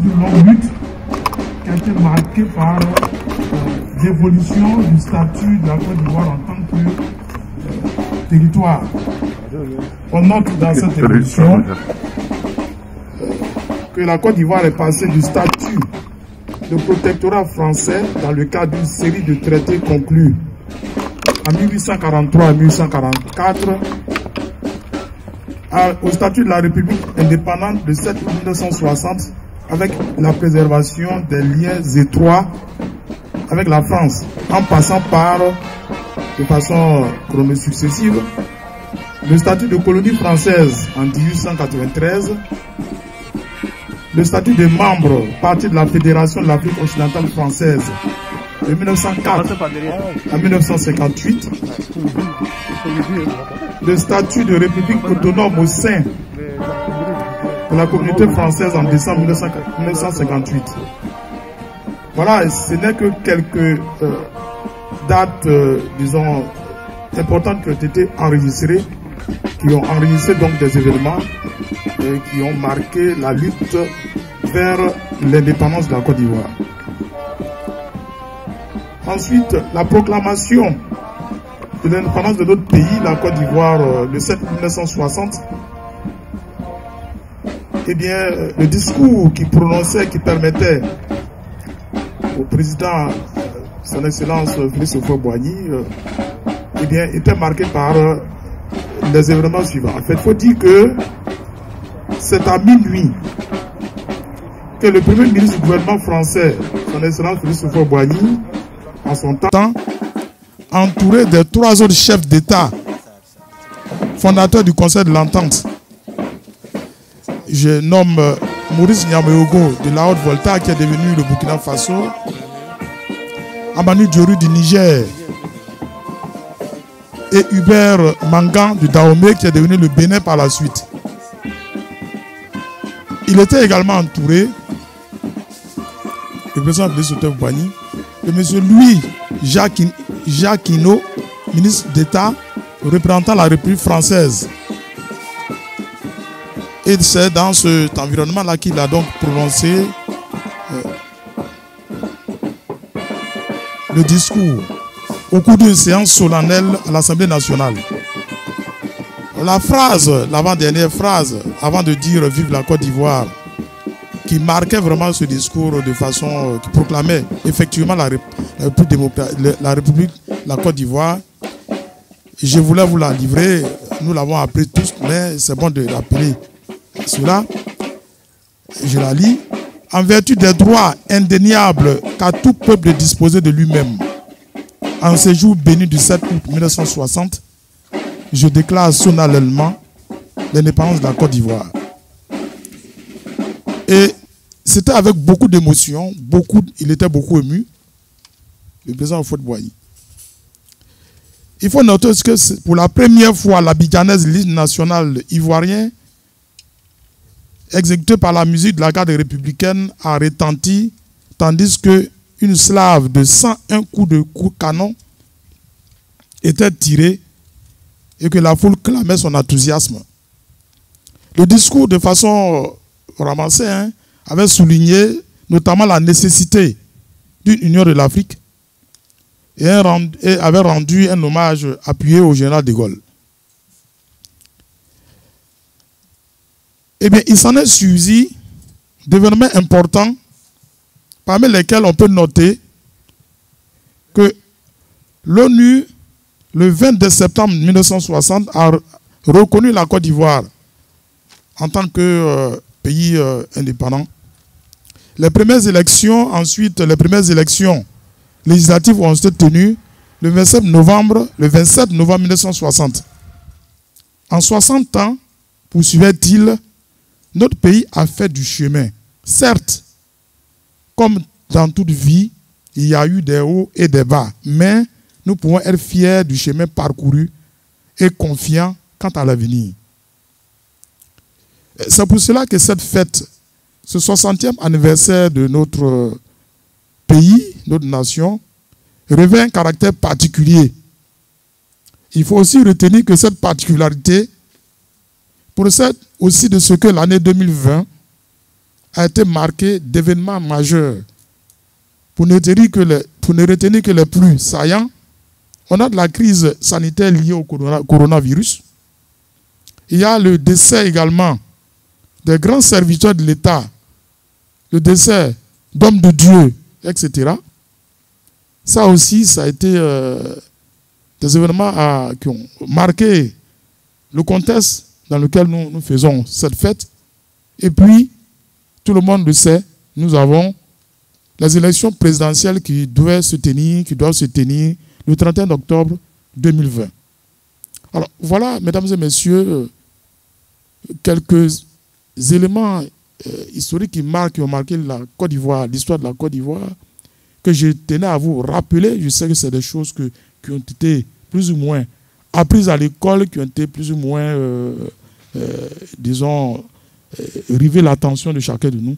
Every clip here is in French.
une longue lutte qui a été marquée par l'évolution du statut de la Côte d'Ivoire en tant que territoire. On note dans cette évolution que la Côte d'Ivoire est passée du statut de protectorat français dans le cadre d'une série de traités conclus en 1843 à 1844 au statut de la République indépendante de 7 août 1960 avec la préservation des liens étroits avec la France en passant par, de façon chronosuccessive, le statut de colonie française en 1893, le statut de membre partie de la Fédération de l'Afrique occidentale française de 1904 à 1958, le statut de république autonome au sein de la communauté française en décembre 1958. Voilà, ce n'est que quelques dates, disons, importantes qui ont été enregistrées, qui ont enregistré donc des événements qui ont marqué la lutte vers l'indépendance de la Côte d'Ivoire. Ensuite, la proclamation de l'indépendance de notre pays, la Côte d'Ivoire, le 7 août 1960. Eh bien, le discours qui prononçait, qui permettait au président, son Excellence Félix Houphouët-Boigny, eh bien, était marqué par les événements suivants. En fait, il faut dire que c'est à minuit que le premier ministre du gouvernement français, son Excellence Félix Houphouët-Boigny, en son temps, entouré des 3 autres chefs d'État, fondateurs du Conseil de l'Entente. Je nomme Maurice Niameyogo de la Haute-Volta, qui est devenu le Burkina Faso, Amadou Diori du Niger, et Hubert Mangan du Dahomey, qui est devenu le Bénin par la suite. Il était également entouré, le président Félix Houphouët-Boigny, de M. Louis Jacquinot, ministre d'État, représentant la République française. Et c'est dans cet environnement-là qu'il a donc prononcé le discours au cours d'une séance solennelle à l'Assemblée nationale. La phrase, l'avant-dernière phrase, avant de dire « Vive la Côte d'Ivoire », qui marquait vraiment ce discours de façon, qui proclamait effectivement la République, la Côte d'Ivoire. Je voulais vous la livrer, nous l'avons appris tous, mais c'est bon de rappeler cela. Je la lis. En vertu des droits indéniables qu'a tout peuple de disposer de lui-même, en ce jour béni du 7 août 1960, je déclare solennellement l'indépendance de la Côte d'Ivoire. Et c'était avec beaucoup d'émotion, il était beaucoup ému, le président Houphouët-Boigny. Il faut noter que pour la première fois, l'abidjanaise l'hymne national ivoirien, exécuté par la musique de la garde républicaine, a retenti, tandis qu'une slave de 101 coups de canon était tirée et que la foule clamait son enthousiasme. Le discours, de façon ramassée, avait souligné notamment la nécessité d'une union de l'Afrique et avait rendu un hommage appuyé au général de Gaulle. Eh bien, il s'en est suivi d'événements importants, parmi lesquels on peut noter que l'ONU, le 22 septembre 1960, a reconnu la Côte d'Ivoire en tant que pays indépendant. Les premières élections, ensuite, les premières élections législatives ont été tenues le 27 novembre 1960. En 60 ans, poursuivait-il, notre pays a fait du chemin. Certes, comme dans toute vie, il y a eu des hauts et des bas, mais nous pouvons être fiers du chemin parcouru et confiants quant à l'avenir. C'est pour cela que cette fête, ce 60e anniversaire de notre pays, notre nation, revêt un caractère particulier. Il faut aussi retenir que cette particularité procède aussi de ce que l'année 2020 a été marquée d'événements majeurs. Pour ne retenir que les plus saillants, on a de la crise sanitaire liée au coronavirus. Il y a le décès également des grands serviteurs de l'État, le décès d'hommes de Dieu, etc. Ça aussi, ça a été des événements qui ont marqué le contexte dans lequel nous faisons cette fête. Et puis, tout le monde le sait, nous avons les élections présidentielles qui doivent se tenir le 31 octobre 2020. Alors, voilà, mesdames et messieurs, quelques éléments historiques qui ont marqué la Côte d'Ivoire, l'histoire de la Côte d'Ivoire, que je tenais à vous rappeler. Je sais que c'est des choses qui ont été plus ou moins apprises à l'école, qui ont été plus ou moins, disons, river l'attention de chacun de nous.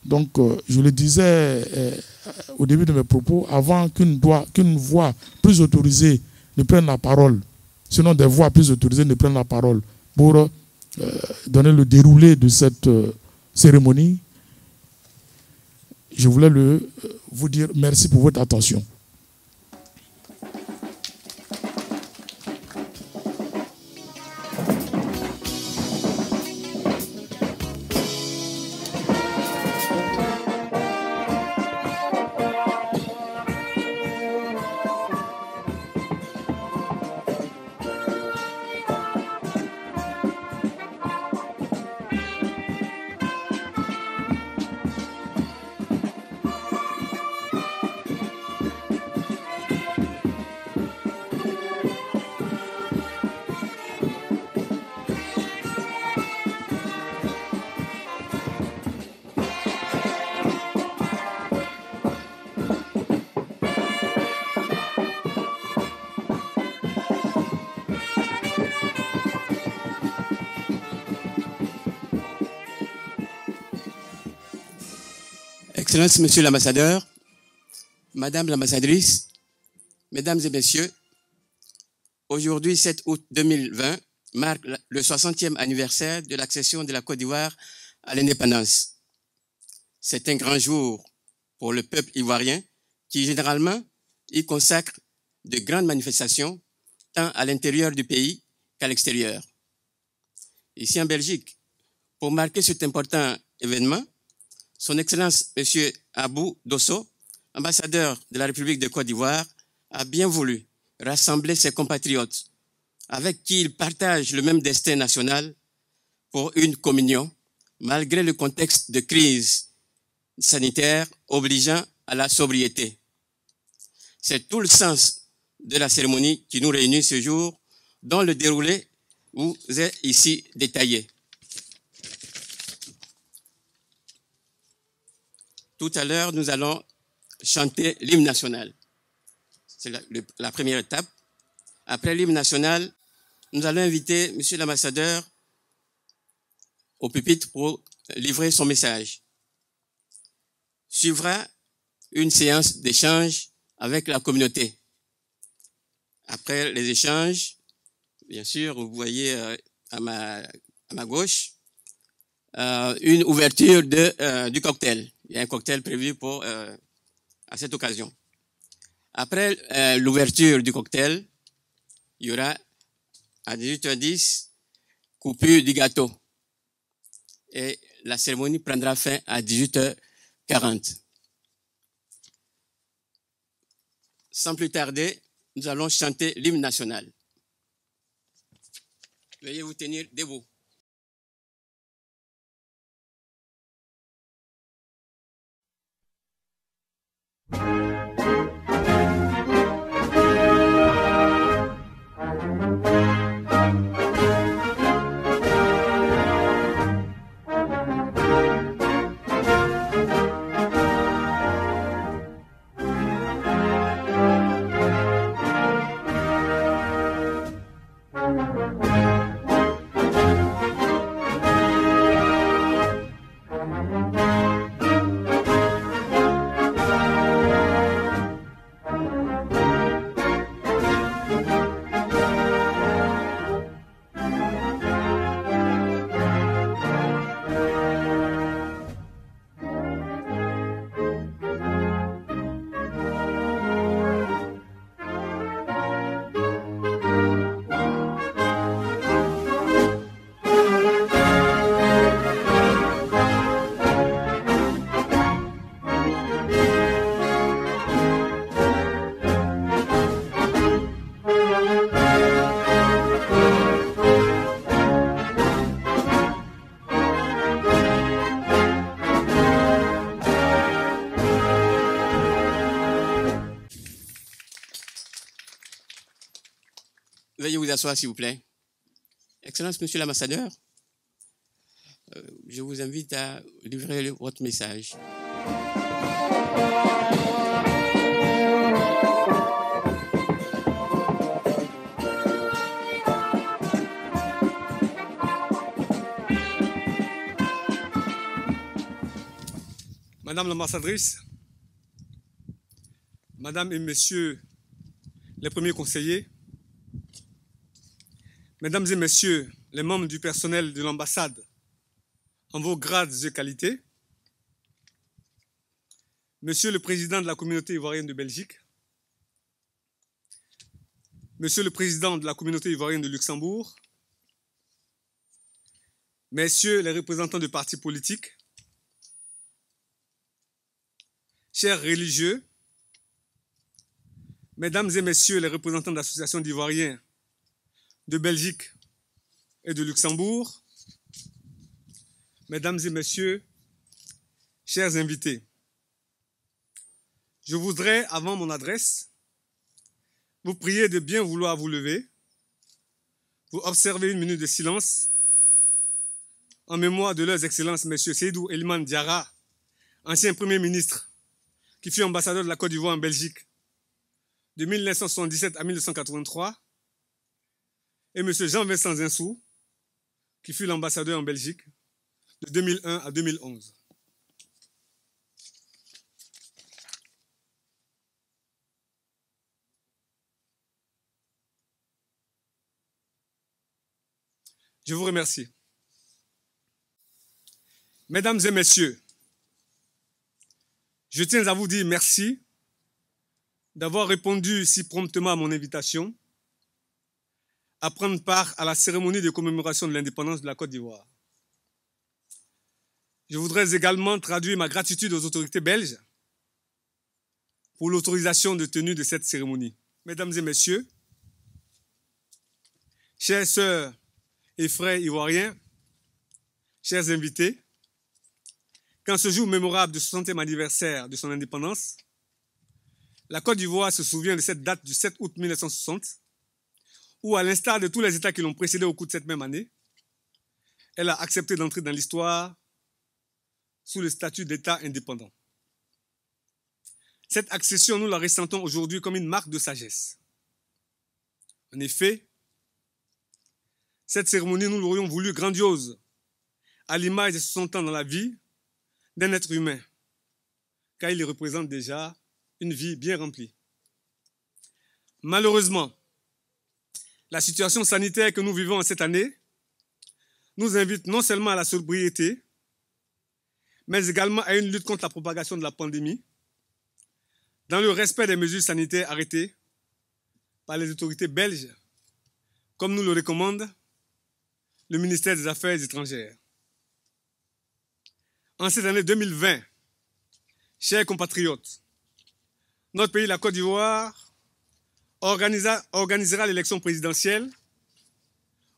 Donc, je le disais au début de mes propos, avant qu'une voix plus autorisée ne prenne la parole, sinon des voix plus autorisées ne prennent la parole pour donner le déroulé de cette cérémonie, je voulais vous dire merci pour votre attention. Excellences, Monsieur l'ambassadeur, Madame l'ambassadrice, Mesdames et Messieurs, aujourd'hui, 7 août 2020, marque le 60e anniversaire de l'accession de la Côte d'Ivoire à l'indépendance. C'est un grand jour pour le peuple ivoirien qui, généralement, y consacre de grandes manifestations, tant à l'intérieur du pays qu'à l'extérieur. Ici en Belgique, pour marquer cet important événement, Son Excellence M. Abou Dosso, ambassadeur de la République de Côte d'Ivoire, a bien voulu rassembler ses compatriotes avec qui il partage le même destin national pour une communion, malgré le contexte de crise sanitaire obligeant à la sobriété. C'est tout le sens de la cérémonie qui nous réunit ce jour, dont le déroulé vous est ici détaillé. Tout à l'heure, nous allons chanter l'hymne national. C'est la première étape. Après l'hymne national, nous allons inviter M. l'ambassadeur au pupitre pour livrer son message. Suivra une séance d'échange avec la communauté. Après les échanges, bien sûr, vous voyez à ma gauche, une ouverture du cocktail. Il y a un cocktail prévu à cette occasion. Après l'ouverture du cocktail, il y aura à 18h10 coupure du gâteau. Et la cérémonie prendra fin à 18h40. Sans plus tarder, nous allons chanter l'hymne national. Veuillez vous tenir debout. Veuillez vous asseoir, s'il vous plaît. Excellence, Monsieur l'ambassadeur, je vous invite à livrer votre message. Madame l'ambassadrice, Madame et Messieurs les premiers conseillers, Mesdames et Messieurs les membres du personnel de l'ambassade en vos grades et qualités, Monsieur le Président de la communauté ivoirienne de Belgique, Monsieur le Président de la communauté ivoirienne de Luxembourg, Messieurs les représentants de partis politiques, chers religieux, Mesdames et Messieurs les représentants d'associations d'Ivoiriens de Belgique et de Luxembourg, Mesdames et Messieurs, chers invités, je voudrais, avant mon adresse, vous prier de bien vouloir vous lever, vous observer une minute de silence en mémoire de leurs excellences, Messieurs Seydou Eliman Diarra, ancien Premier ministre, qui fut ambassadeur de la Côte d'Ivoire en Belgique de 1977 à 1983, et M. Jean-Vincent Zinsou, qui fut l'ambassadeur en Belgique de 2001 à 2011. Je vous remercie. Mesdames et Messieurs, je tiens à vous dire merci d'avoir répondu si promptement à mon invitation à prendre part à la cérémonie de commémoration de l'indépendance de la Côte d'Ivoire. Je voudrais également traduire ma gratitude aux autorités belges pour l'autorisation de tenue de cette cérémonie. Mesdames et Messieurs, chères sœurs et frères ivoiriens, chers invités, qu'en ce jour mémorable du 60e anniversaire de son indépendance, la Côte d'Ivoire se souvient de cette date du 7 août 1960, où, à l'instar de tous les États qui l'ont précédé au cours de cette même année, elle a accepté d'entrer dans l'histoire sous le statut d'État indépendant. Cette accession, nous la ressentons aujourd'hui comme une marque de sagesse. En effet, cette cérémonie, nous l'aurions voulu grandiose, à l'image de 60 ans dans la vie d'un être humain, car il représente déjà une vie bien remplie. Malheureusement, la situation sanitaire que nous vivons en cette année nous invite non seulement à la sobriété, mais également à une lutte contre la propagation de la pandémie, dans le respect des mesures sanitaires arrêtées par les autorités belges, comme nous le recommande le ministère des Affaires étrangères. En cette année 2020, chers compatriotes, notre pays, la Côte d'Ivoire, organisera l'élection présidentielle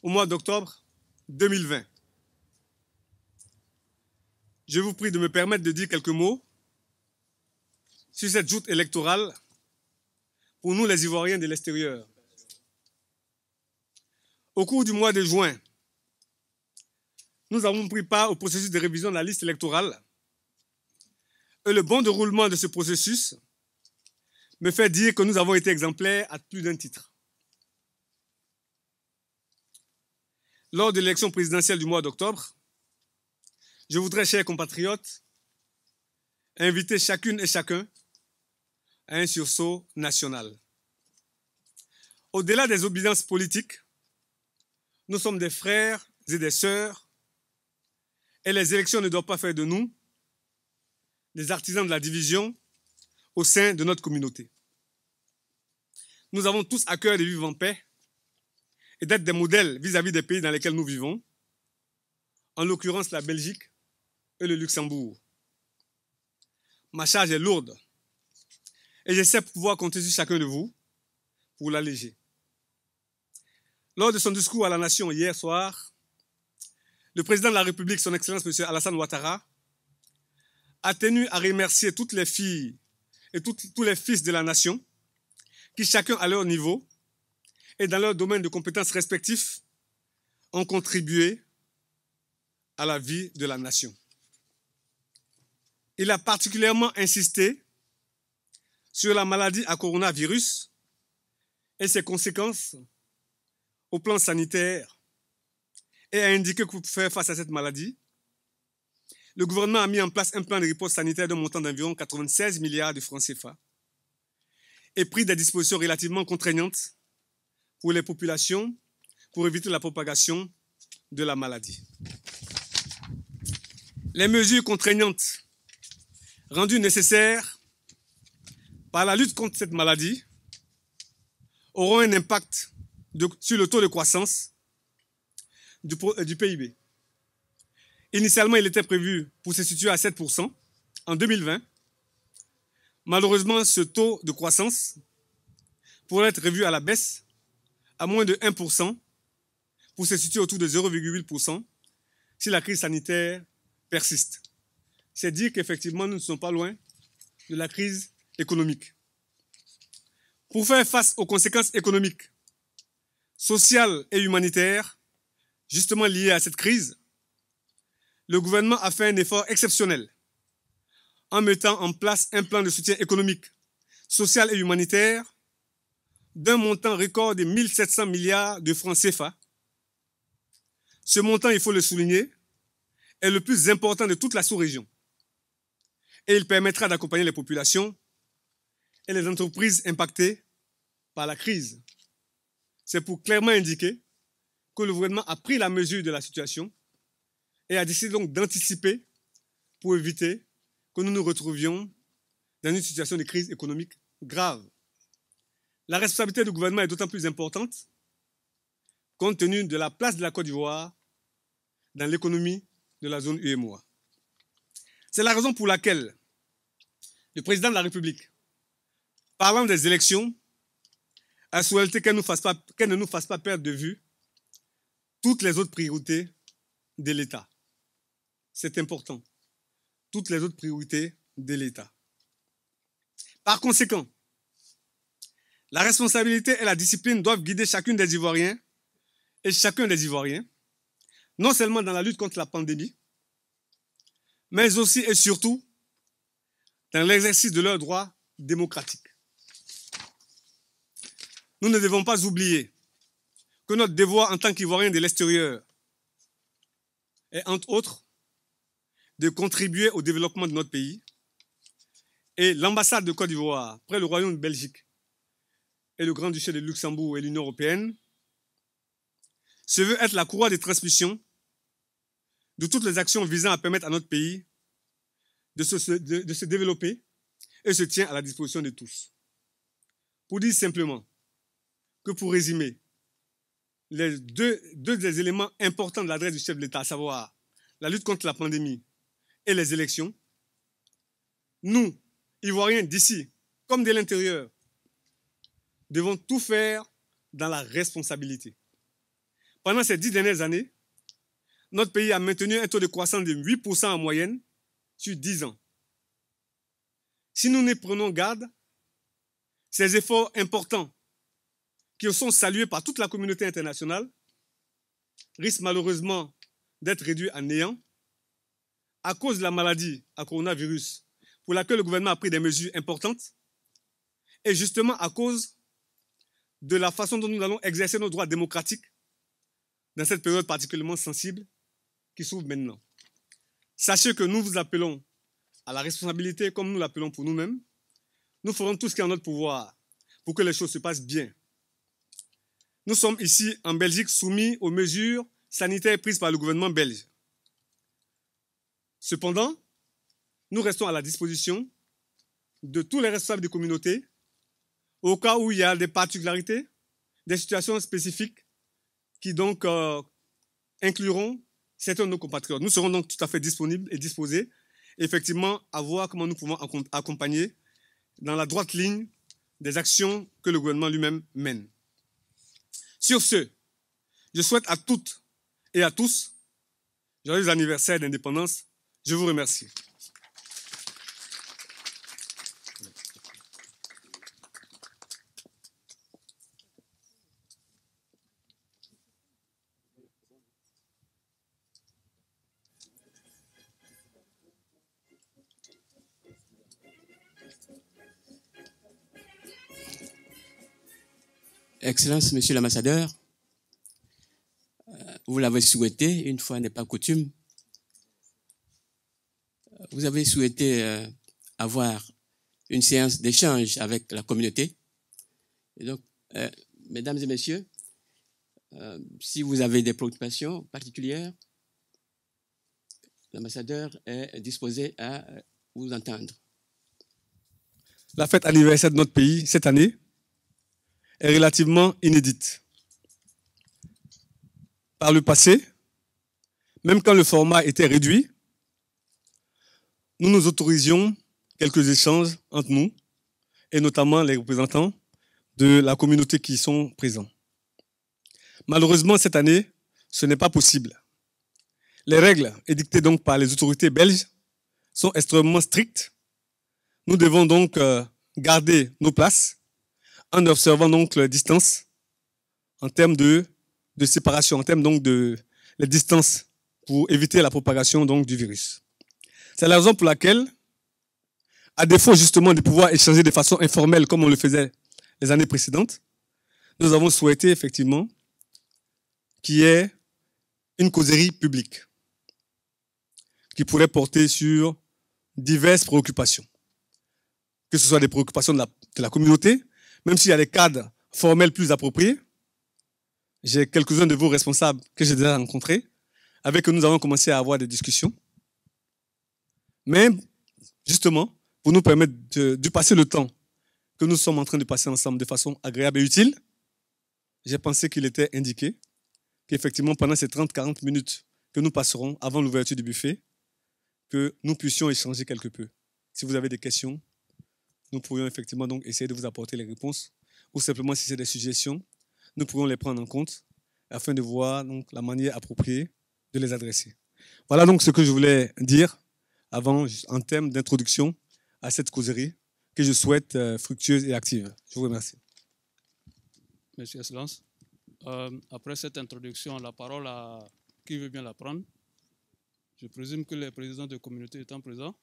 au mois d'octobre 2020. Je vous prie de me permettre de dire quelques mots sur cette joute électorale pour nous les Ivoiriens de l'extérieur. Au cours du mois de juin, nous avons pris part au processus de révision de la liste électorale et le bon déroulement de ce processus me fait dire que nous avons été exemplaires à plus d'un titre. Lors de l'élection présidentielle du mois d'octobre, je voudrais, chers compatriotes, inviter chacune et chacun à un sursaut national. Au-delà des obédiences politiques, nous sommes des frères et des sœurs, et les élections ne doivent pas faire de nous des artisans de la division au sein de notre communauté. Nous avons tous à cœur de vivre en paix et d'être des modèles vis-à-vis des pays dans lesquels nous vivons, en l'occurrence la Belgique et le Luxembourg. Ma charge est lourde et je sais pouvoir compter sur chacun de vous pour l'alléger. Lors de son discours à la nation hier soir, le président de la République, son Excellence M. Alassane Ouattara, a tenu à remercier toutes les filles et tous les fils de la nation qui, chacun à leur niveau, et dans leurs domaines de compétences respectifs ont contribué à la vie de la nation. Il a particulièrement insisté sur la maladie à coronavirus et ses conséquences au plan sanitaire et a indiqué que pour faire face à cette maladie, le gouvernement a mis en place un plan de riposte sanitaire d'un montant d'environ 96 milliards de francs CFA et pris des dispositions relativement contraignantes pour les populations pour éviter la propagation de la maladie. Les mesures contraignantes rendues nécessaires par la lutte contre cette maladie auront un impact sur le taux de croissance du PIB. Initialement, il était prévu pour se situer à 7% en 2020. Malheureusement, ce taux de croissance pourrait être revu à la baisse à moins de 1% pour se situer autour de 0,8% si la crise sanitaire persiste. C'est dire qu'effectivement, nous ne sommes pas loin de la crise économique. Pour faire face aux conséquences économiques, sociales et humanitaires, justement liées à cette crise, le gouvernement a fait un effort exceptionnel en mettant en place un plan de soutien économique, social et humanitaire d'un montant record de 1 700 milliards de francs CFA. Ce montant, il faut le souligner, est le plus important de toute la sous-région. Et il permettra d'accompagner les populations et les entreprises impactées par la crise. C'est pour clairement indiquer que le gouvernement a pris la mesure de la situation et a décidé donc d'anticiper pour éviter que nous nous retrouvions dans une situation de crise économique grave. La responsabilité du gouvernement est d'autant plus importante compte tenu de la place de la Côte d'Ivoire dans l'économie de la zone UEMOA. C'est la raison pour laquelle le président de la République, parlant des élections, a souhaité qu'elle ne nous fasse pas perdre de vue toutes les autres priorités de l'État. C'est important. Toutes les autres priorités de l'État. Par conséquent, la responsabilité et la discipline doivent guider chacune des Ivoiriens et chacun des Ivoiriens, non seulement dans la lutte contre la pandémie, mais aussi et surtout dans l'exercice de leurs droits démocratiques. Nous ne devons pas oublier que notre devoir en tant qu'Ivoiriens de l'extérieur est, entre autres, de contribuer au développement de notre pays. Et l'ambassade de Côte d'Ivoire, près le Royaume de Belgique et le Grand-Duché de Luxembourg et l'Union européenne, se veut être la courroie de transmission de toutes les actions visant à permettre à notre pays de se développer et se tient à la disposition de tous. Pour dire simplement que pour résumer, les deux des éléments importants de l'adresse du chef de l'État, à savoir la lutte contre la pandémie et les élections, nous, Ivoiriens d'ici comme de l'intérieur, devons tout faire dans la responsabilité. Pendant ces 10 dernières années, notre pays a maintenu un taux de croissance de 8% en moyenne sur 10 ans. Si nous ne prenons garde, ces efforts importants qui sont salués par toute la communauté internationale risquent malheureusement d'être réduits à néant à cause de la maladie à coronavirus pour laquelle le gouvernement a pris des mesures importantes et justement à cause de la façon dont nous allons exercer nos droits démocratiques dans cette période particulièrement sensible qui s'ouvre maintenant. Sachez que nous vous appelons à la responsabilité comme nous l'appelons pour nous-mêmes. Nous ferons tout ce qui est en notre pouvoir pour que les choses se passent bien. Nous sommes ici en Belgique soumis aux mesures sanitaires prises par le gouvernement belge. Cependant, nous restons à la disposition de tous les responsables des communautés au cas où il y a des particularités, des situations spécifiques qui donc incluront certains de nos compatriotes. Nous serons donc tout à fait disponibles et disposés effectivement à voir comment nous pouvons accompagner dans la droite ligne des actions que le gouvernement lui-même mène. Sur ce, je souhaite à toutes et à tous joyeux anniversaire d'indépendance. Je vous remercie. Excellence, Monsieur l'ambassadeur, vous l'avez souhaité, une fois n'est pas coutume. Vous avez souhaité avoir une séance d'échange avec la communauté. Et donc, mesdames et messieurs, si vous avez des préoccupations particulières, l'ambassadeur est disposé à vous entendre. La fête anniversaire de notre pays, cette année, est relativement inédite. Par le passé, même quand le format était réduit, nous nous autorisions quelques échanges entre nous, et notamment les représentants de la communauté qui sont présents. Malheureusement, cette année, ce n'est pas possible. Les règles édictées donc par les autorités belges sont extrêmement strictes. Nous devons donc garder nos places en observant donc la distance en termes de séparation, en termes donc de la distance pour éviter la propagation donc du virus. C'est la raison pour laquelle, à défaut justement de pouvoir échanger de façon informelle comme on le faisait les années précédentes, nous avons souhaité effectivement qu'il y ait une causerie publique qui pourrait porter sur diverses préoccupations. Que ce soit des préoccupations de la communauté, même s'il y a des cadres formels plus appropriés. J'ai quelques-uns de vos responsables que j'ai déjà rencontrés, avec qui nous avons commencé à avoir des discussions. Mais justement, pour nous permettre de passer le temps que nous sommes en train de passer ensemble de façon agréable et utile, j'ai pensé qu'il était indiqué qu'effectivement, pendant ces 30-40 minutes que nous passerons avant l'ouverture du buffet, que nous puissions échanger quelque peu. Si vous avez des questions, nous pourrions effectivement donc essayer de vous apporter les réponses, ou simplement si c'est des suggestions, nous pourrions les prendre en compte afin de voir donc la manière appropriée de les adresser. Voilà donc ce que je voulais dire avant, en termes d'introduction à cette causerie que je souhaite fructueuse et active. Je vous remercie. Monsieur Excellence, après cette introduction, la parole à qui veut bien la prendre. Je présume que les présidents de communauté étant présents,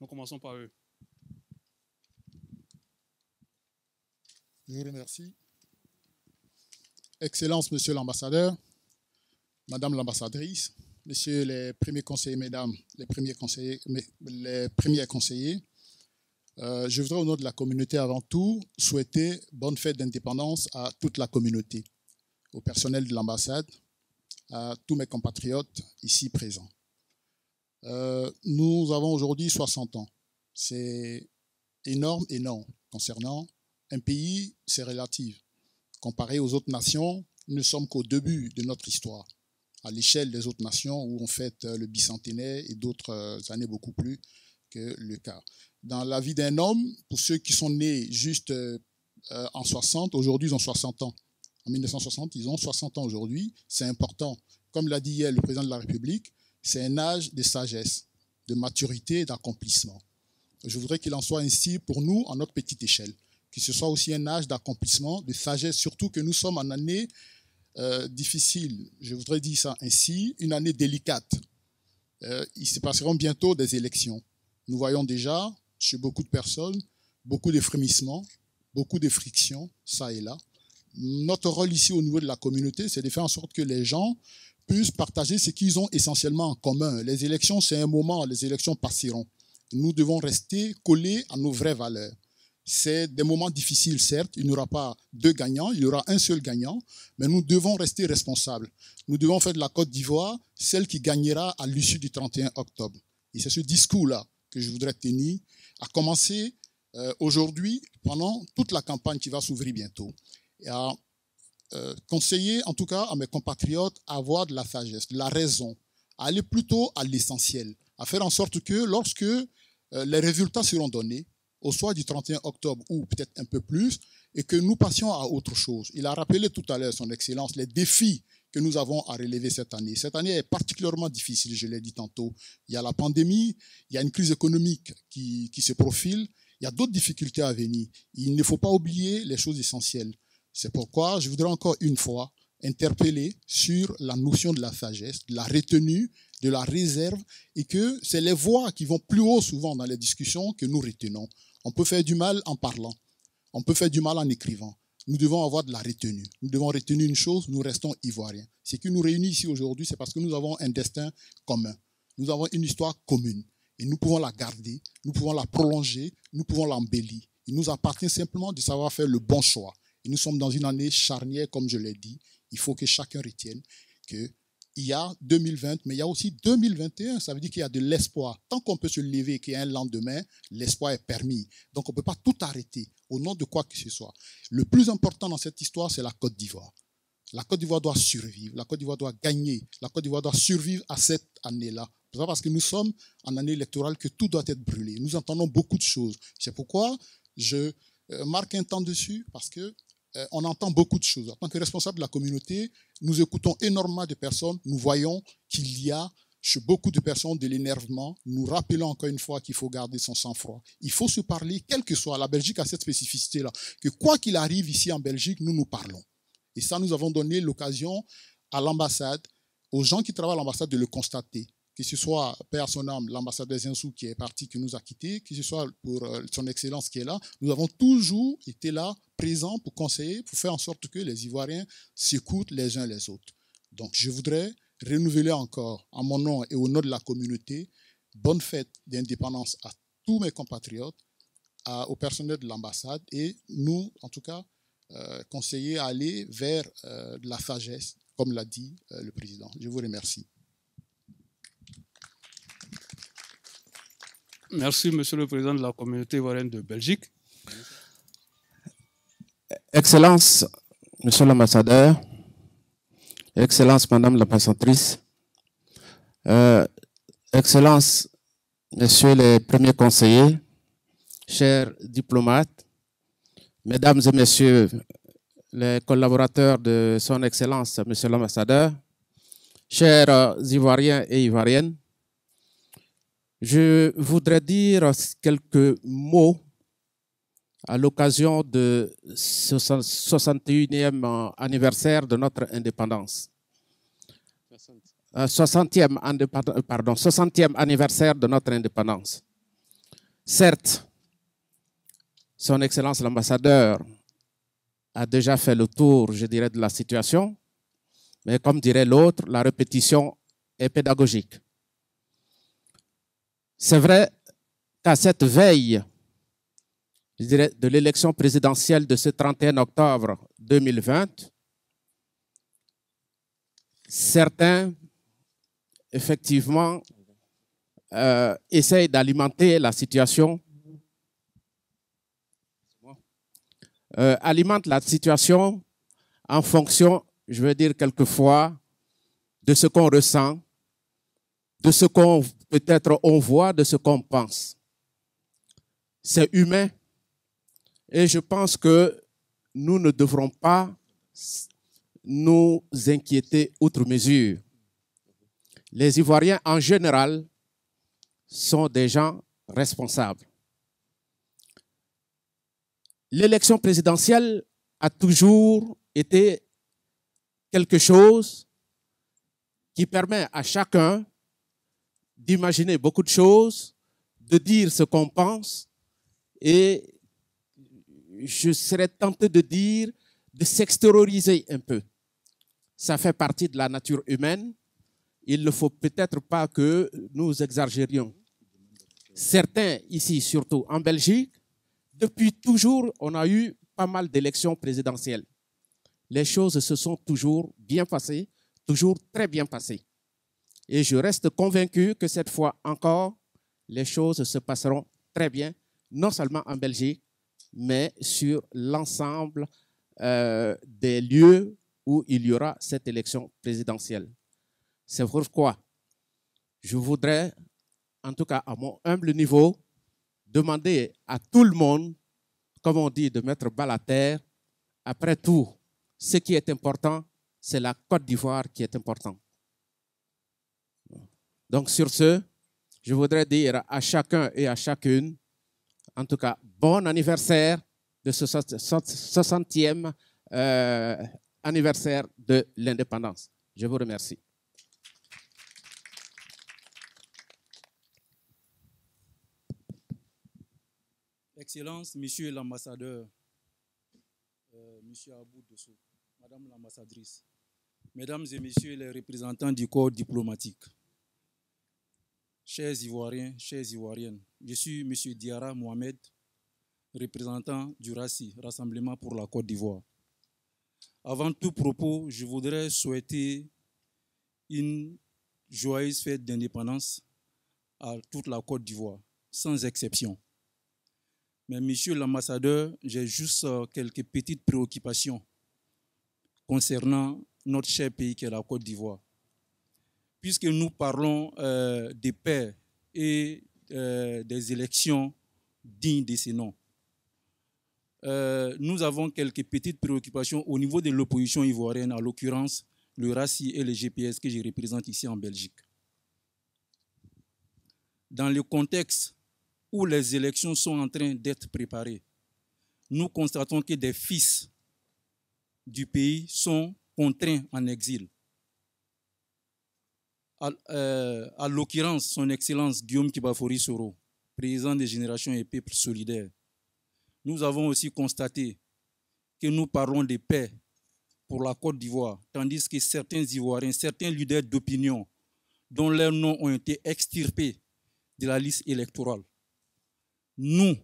nous commençons par eux. Je vous remercie. Excellence, Monsieur l'ambassadeur, Madame l'ambassadrice, Messieurs les premiers conseillers, Mesdames les premiers conseillers, je voudrais au nom de la communauté avant tout souhaiter bonne fête d'indépendance à toute la communauté, au personnel de l'ambassade, à tous mes compatriotes ici présents. Nous avons aujourd'hui 60 ans. C'est énorme concernant un pays, c'est relatif. Comparé aux autres nations, nous ne sommes qu'au début de notre histoire, à l'échelle des autres nations où on fête le bicentenaire et d'autres années beaucoup plus que le cas. Dans la vie d'un homme, pour ceux qui sont nés juste en 60, aujourd'hui ils ont 60 ans. En 1960, ils ont 60 ans aujourd'hui. C'est important. Comme l'a dit hier le président de la République, c'est un âge de sagesse, de maturité et d'accomplissement. Je voudrais qu'il en soit ainsi pour nous, en notre petite échelle. Que ce soit aussi un âge d'accomplissement, de sagesse, surtout que nous sommes en année difficile. Je voudrais dire ça ainsi, une année délicate. Il se passeront bientôt des élections. Nous voyons déjà, chez beaucoup de personnes, beaucoup de frémissements, beaucoup de frictions, ça et là. Notre rôle ici au niveau de la communauté, c'est de faire en sorte que les gens puissent partager ce qu'ils ont essentiellement en commun. Les élections, c'est un moment, les élections passeront. Nous devons rester collés à nos vraies valeurs. C'est des moments difficiles, certes, il n'y aura pas deux gagnants, il y aura un seul gagnant, mais nous devons rester responsables. Nous devons faire de la Côte d'Ivoire celle qui gagnera à l'issue du 31 octobre. Et c'est ce discours-là que je voudrais tenir, à commencer aujourd'hui, pendant toute la campagne qui va s'ouvrir bientôt. Et à conseiller, en tout cas, à mes compatriotes, à avoir de la sagesse, de la raison, à aller plutôt à l'essentiel, à faire en sorte que lorsque les résultats seront donnés, au soir du 31 octobre ou peut-être un peu plus, et que nous passions à autre chose. Il a rappelé tout à l'heure, son Excellence, les défis que nous avons à relever cette année. Cette année est particulièrement difficile, je l'ai dit tantôt. Il y a la pandémie, il y a une crise économique qui se profile, il y a d'autres difficultés à venir. Il ne faut pas oublier les choses essentielles. C'est pourquoi je voudrais encore une fois interpeller sur la notion de la sagesse, de la retenue, de la réserve, et que c'est les voix qui vont plus haut souvent dans les discussions que nous retenons. On peut faire du mal en parlant, on peut faire du mal en écrivant, nous devons avoir de la retenue. Nous devons retenir une chose, nous restons Ivoiriens. Ce qui nous réunit ici aujourd'hui, c'est parce que nous avons un destin commun. Nous avons une histoire commune. Et nous pouvons la garder, nous pouvons la prolonger, nous pouvons l'embellir. Il nous appartient simplement de savoir faire le bon choix. Et nous sommes dans une année charnière, comme je l'ai dit. Il faut que chacun retienne qu'il y a 2020, mais il y a aussi 2021. Ça veut dire qu'il y a de l'espoir. Tant qu'on peut se lever et qu'il y a un lendemain, l'espoir est permis. Donc on ne peut pas tout arrêter au nom de quoi que ce soit. Le plus important dans cette histoire, c'est la Côte d'Ivoire. La Côte d'Ivoire doit survivre. La Côte d'Ivoire doit gagner. La Côte d'Ivoire doit survivre à cette année-là. C'est pas parce que nous sommes en année électorale que tout doit être brûlé. Nous entendons beaucoup de choses. C'est pourquoi je marque un temps dessus, parce que on entend beaucoup de choses. En tant que responsable de la communauté, nous écoutons énormément de personnes. Nous voyons qu'il y a chez beaucoup de personnes de l'énervement. Nous rappelons encore une fois qu'il faut garder son sang-froid. Il faut se parler, quel que soit. La Belgique a cette spécificité-là, que quoi qu'il arrive ici en Belgique, nous nous parlons. Et ça, nous avons donné l'occasion à l'ambassade, aux gens qui travaillent à l'ambassade de le constater. Que ce soit, paix à son âme, l'ambassadeur Zinsou qui est parti, qui nous a quittés, que ce soit pour son excellence qui est là, nous avons toujours été là, présents pour conseiller, pour faire en sorte que les Ivoiriens s'écoutent les uns les autres. Donc, je voudrais renouveler encore, en mon nom et au nom de la communauté, bonne fête d'indépendance à tous mes compatriotes, au personnel de l'ambassade et nous, en tout cas, conseiller à aller vers de la sagesse, comme l'a dit le président. Je vous remercie. Merci, Monsieur le Président de la communauté ivoirienne de Belgique. Excellence, Monsieur l'ambassadeur, Excellence, Madame la présentatrice, Excellence, Messieurs les premiers conseillers, chers diplomates, Mesdames et Messieurs les collaborateurs de Son Excellence, Monsieur l'ambassadeur, chers Ivoiriens et Ivoiriennes, je voudrais dire quelques mots à l'occasion de ce 61e anniversaire de notre indépendance. 60e anniversaire de notre indépendance. Certes, Son Excellence l'ambassadeur a déjà fait le tour, je dirais, de la situation, mais comme dirait l'autre, la répétition est pédagogique. C'est vrai qu'à cette veille, je dirais, de l'élection présidentielle de ce 31 octobre 2020, certains, effectivement, essayent d'alimenter la situation, alimentent la situation en fonction, je veux dire quelquefois, de ce qu'on ressent, de ce qu'on peut-être on voit, de ce qu'on pense. C'est humain et je pense que nous ne devrons pas nous inquiéter outre mesure. Les Ivoiriens en général sont des gens responsables. L'élection présidentielle a toujours été quelque chose qui permet à chacun d'imaginer beaucoup de choses, de dire ce qu'on pense et je serais tenté de dire de s'extérioriser un peu. Ça fait partie de la nature humaine. Il ne faut peut-être pas que nous exagérions. Certains ici, surtout en Belgique, depuis toujours, on a eu pas mal d'élections présidentielles. Les choses se sont toujours bien passées, toujours très bien passées. Et je reste convaincu que cette fois encore, les choses se passeront très bien, non seulement en Belgique, mais sur l'ensemble des lieux où il y aura cette élection présidentielle. C'est pourquoi je voudrais, en tout cas à mon humble niveau, demander à tout le monde, comme on dit, de mettre bas la terre. Après tout, ce qui est important, c'est la Côte d'Ivoire qui est important. Donc sur ce, je voudrais dire à chacun et à chacune, en tout cas, bon anniversaire de ce 60e anniversaire de l'indépendance. Je vous remercie. Excellence, Monsieur l'ambassadeur, Monsieur Abou Dosso, Madame l'ambassadrice, Mesdames et Messieurs les représentants du corps diplomatique, chers Ivoiriens, chères Ivoiriennes, je suis Monsieur Diarra Mohamed, représentant du RACI, Rassemblement pour la Côte d'Ivoire. Avant tout propos, je voudrais souhaiter une joyeuse fête d'indépendance à toute la Côte d'Ivoire, sans exception. Mais monsieur l'ambassadeur, j'ai juste quelques petites préoccupations concernant notre cher pays qui est la Côte d'Ivoire. Puisque nous parlons de paix et des élections dignes de ces noms, nous avons quelques petites préoccupations au niveau de l'opposition ivoirienne, en l'occurrence le RACI et le GPS que je représente ici en Belgique. Dans le contexte où les élections sont en train d'être préparées, nous constatons que des fils du pays sont contraints en exil. À l'occurrence, son Excellence Guillaume Kibafori Soro, président des Générations et Peuples Solidaires. Nous avons aussi constaté que nous parlons de paix pour la Côte d'Ivoire, tandis que certains Ivoiriens, certains leaders d'opinion, dont leurs noms ont été extirpés de la liste électorale. Nous,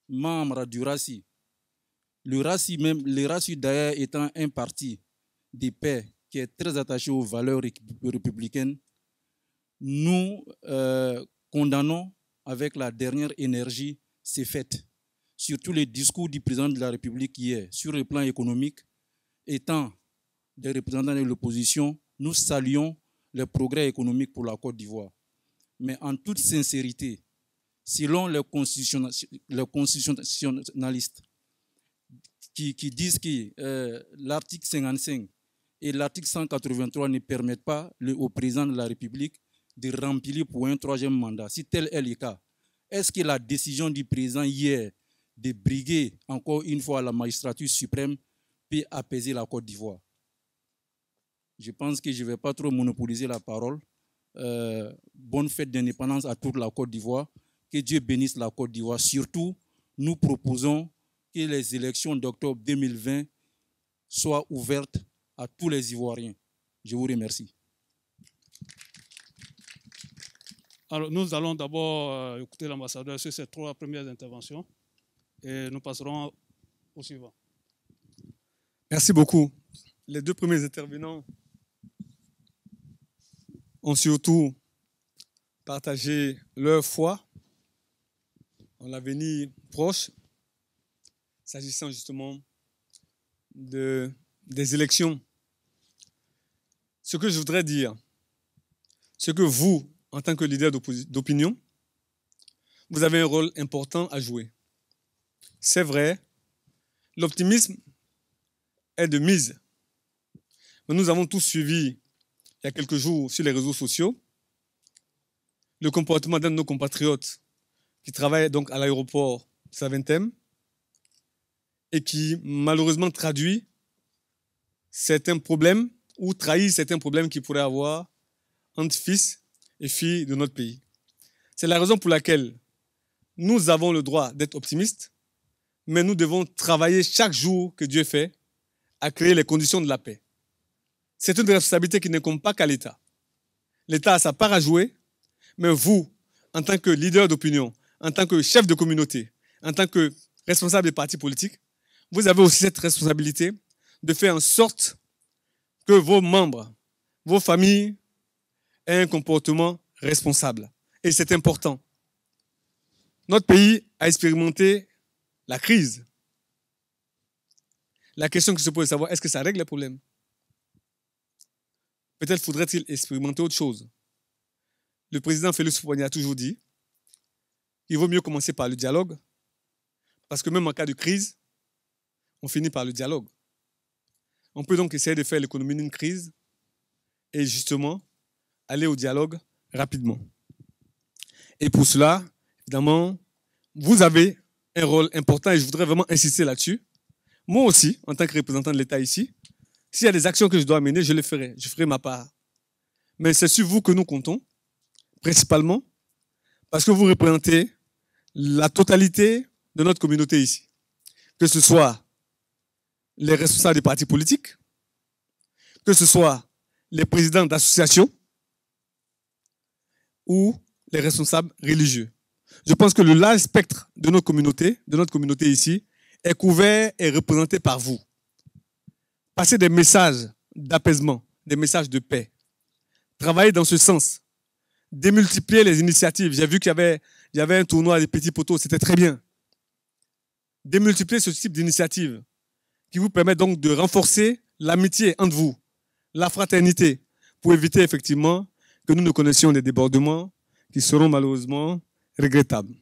membres du RACI, le RACI d'ailleurs étant un parti de paix qui est très attaché aux valeurs républicaines, nous condamnons avec la dernière énergie ces faits. Surtout les discours du président de la République hier, sur le plan économique, étant des représentants de l'opposition, nous saluons les progrès économiques pour la Côte d'Ivoire. Mais en toute sincérité, selon les constitutionnalistes qui disent que l'article 55 et l'article 183 ne permettent pas au président de la République de remplir pour un troisième mandat, si tel est le cas, est-ce que la décision du président hier de briguer encore une fois la magistrature suprême peut apaiser la Côte d'Ivoire? Je pense que je ne vais pas trop monopoliser la parole. Bonne fête d'indépendance à toute la Côte d'Ivoire. Que Dieu bénisse la Côte d'Ivoire. Surtout, nous proposons que les élections d'octobre 2020 soient ouvertes à tous les Ivoiriens. Je vous remercie. Alors, nous allons d'abord écouter l'ambassadeur sur ces 3 premières interventions et nous passerons au suivant. Merci beaucoup. Les 2 premiers intervenants ont surtout partagé leur foi en l'avenir proche, s'agissant justement des élections. Ce que je voudrais dire, c'est que vous, en tant que leader d'opinion, vous avez un rôle important à jouer. C'est vrai, l'optimisme est de mise. Mais nous avons tous suivi, il y a quelques jours, sur les réseaux sociaux, le comportement d'un de nos compatriotes qui travaille donc à l'aéroport Saventem et qui malheureusement traduit certains problèmes ou trahit certains problèmes qu'il pourrait avoir entre fils et filles de notre pays. C'est la raison pour laquelle nous avons le droit d'être optimistes, mais nous devons travailler chaque jour que Dieu fait à créer les conditions de la paix. C'est une responsabilité qui ne compte pas qu'à l'État. L'État a sa part à jouer, mais vous, en tant que leader d'opinion, en tant que chef de communauté, en tant que responsable des partis politiques, vous avez aussi cette responsabilité de faire en sorte que vos membres, vos familles aient un comportement responsable. Et c'est important. Notre pays a expérimenté la crise. La question qui se pose est de savoir, est-ce que ça règle les problèmes? Peut-être faudrait-il expérimenter autre chose. Le président Félix Houphouët a toujours dit qu'il vaut mieux commencer par le dialogue, parce que même en cas de crise, on finit par le dialogue. On peut donc essayer de faire l'économie d'une crise et justement aller au dialogue rapidement. Et pour cela, évidemment, vous avez un rôle important et je voudrais vraiment insister là-dessus. Moi aussi, en tant que représentant de l'État ici, s'il y a des actions que je dois mener, je les ferai. Je ferai ma part. Mais c'est sur vous que nous comptons, principalement, parce que vous représentez la totalité de notre communauté ici. Que ce soit les responsables des partis politiques, que ce soit les présidents d'associations ou les responsables religieux. Je pense que le large spectre de notre communauté ici, est couvert et représenté par vous. Passez des messages d'apaisement, des messages de paix. Travaillez dans ce sens. Démultipliez les initiatives. J'ai vu qu'il y avait un tournoi des petits poteaux, c'était très bien. Démultipliez ce type d'initiative qui vous permet donc de renforcer l'amitié entre vous, la fraternité, pour éviter effectivement que nous ne connaissions des débordements qui seront malheureusement regrettables.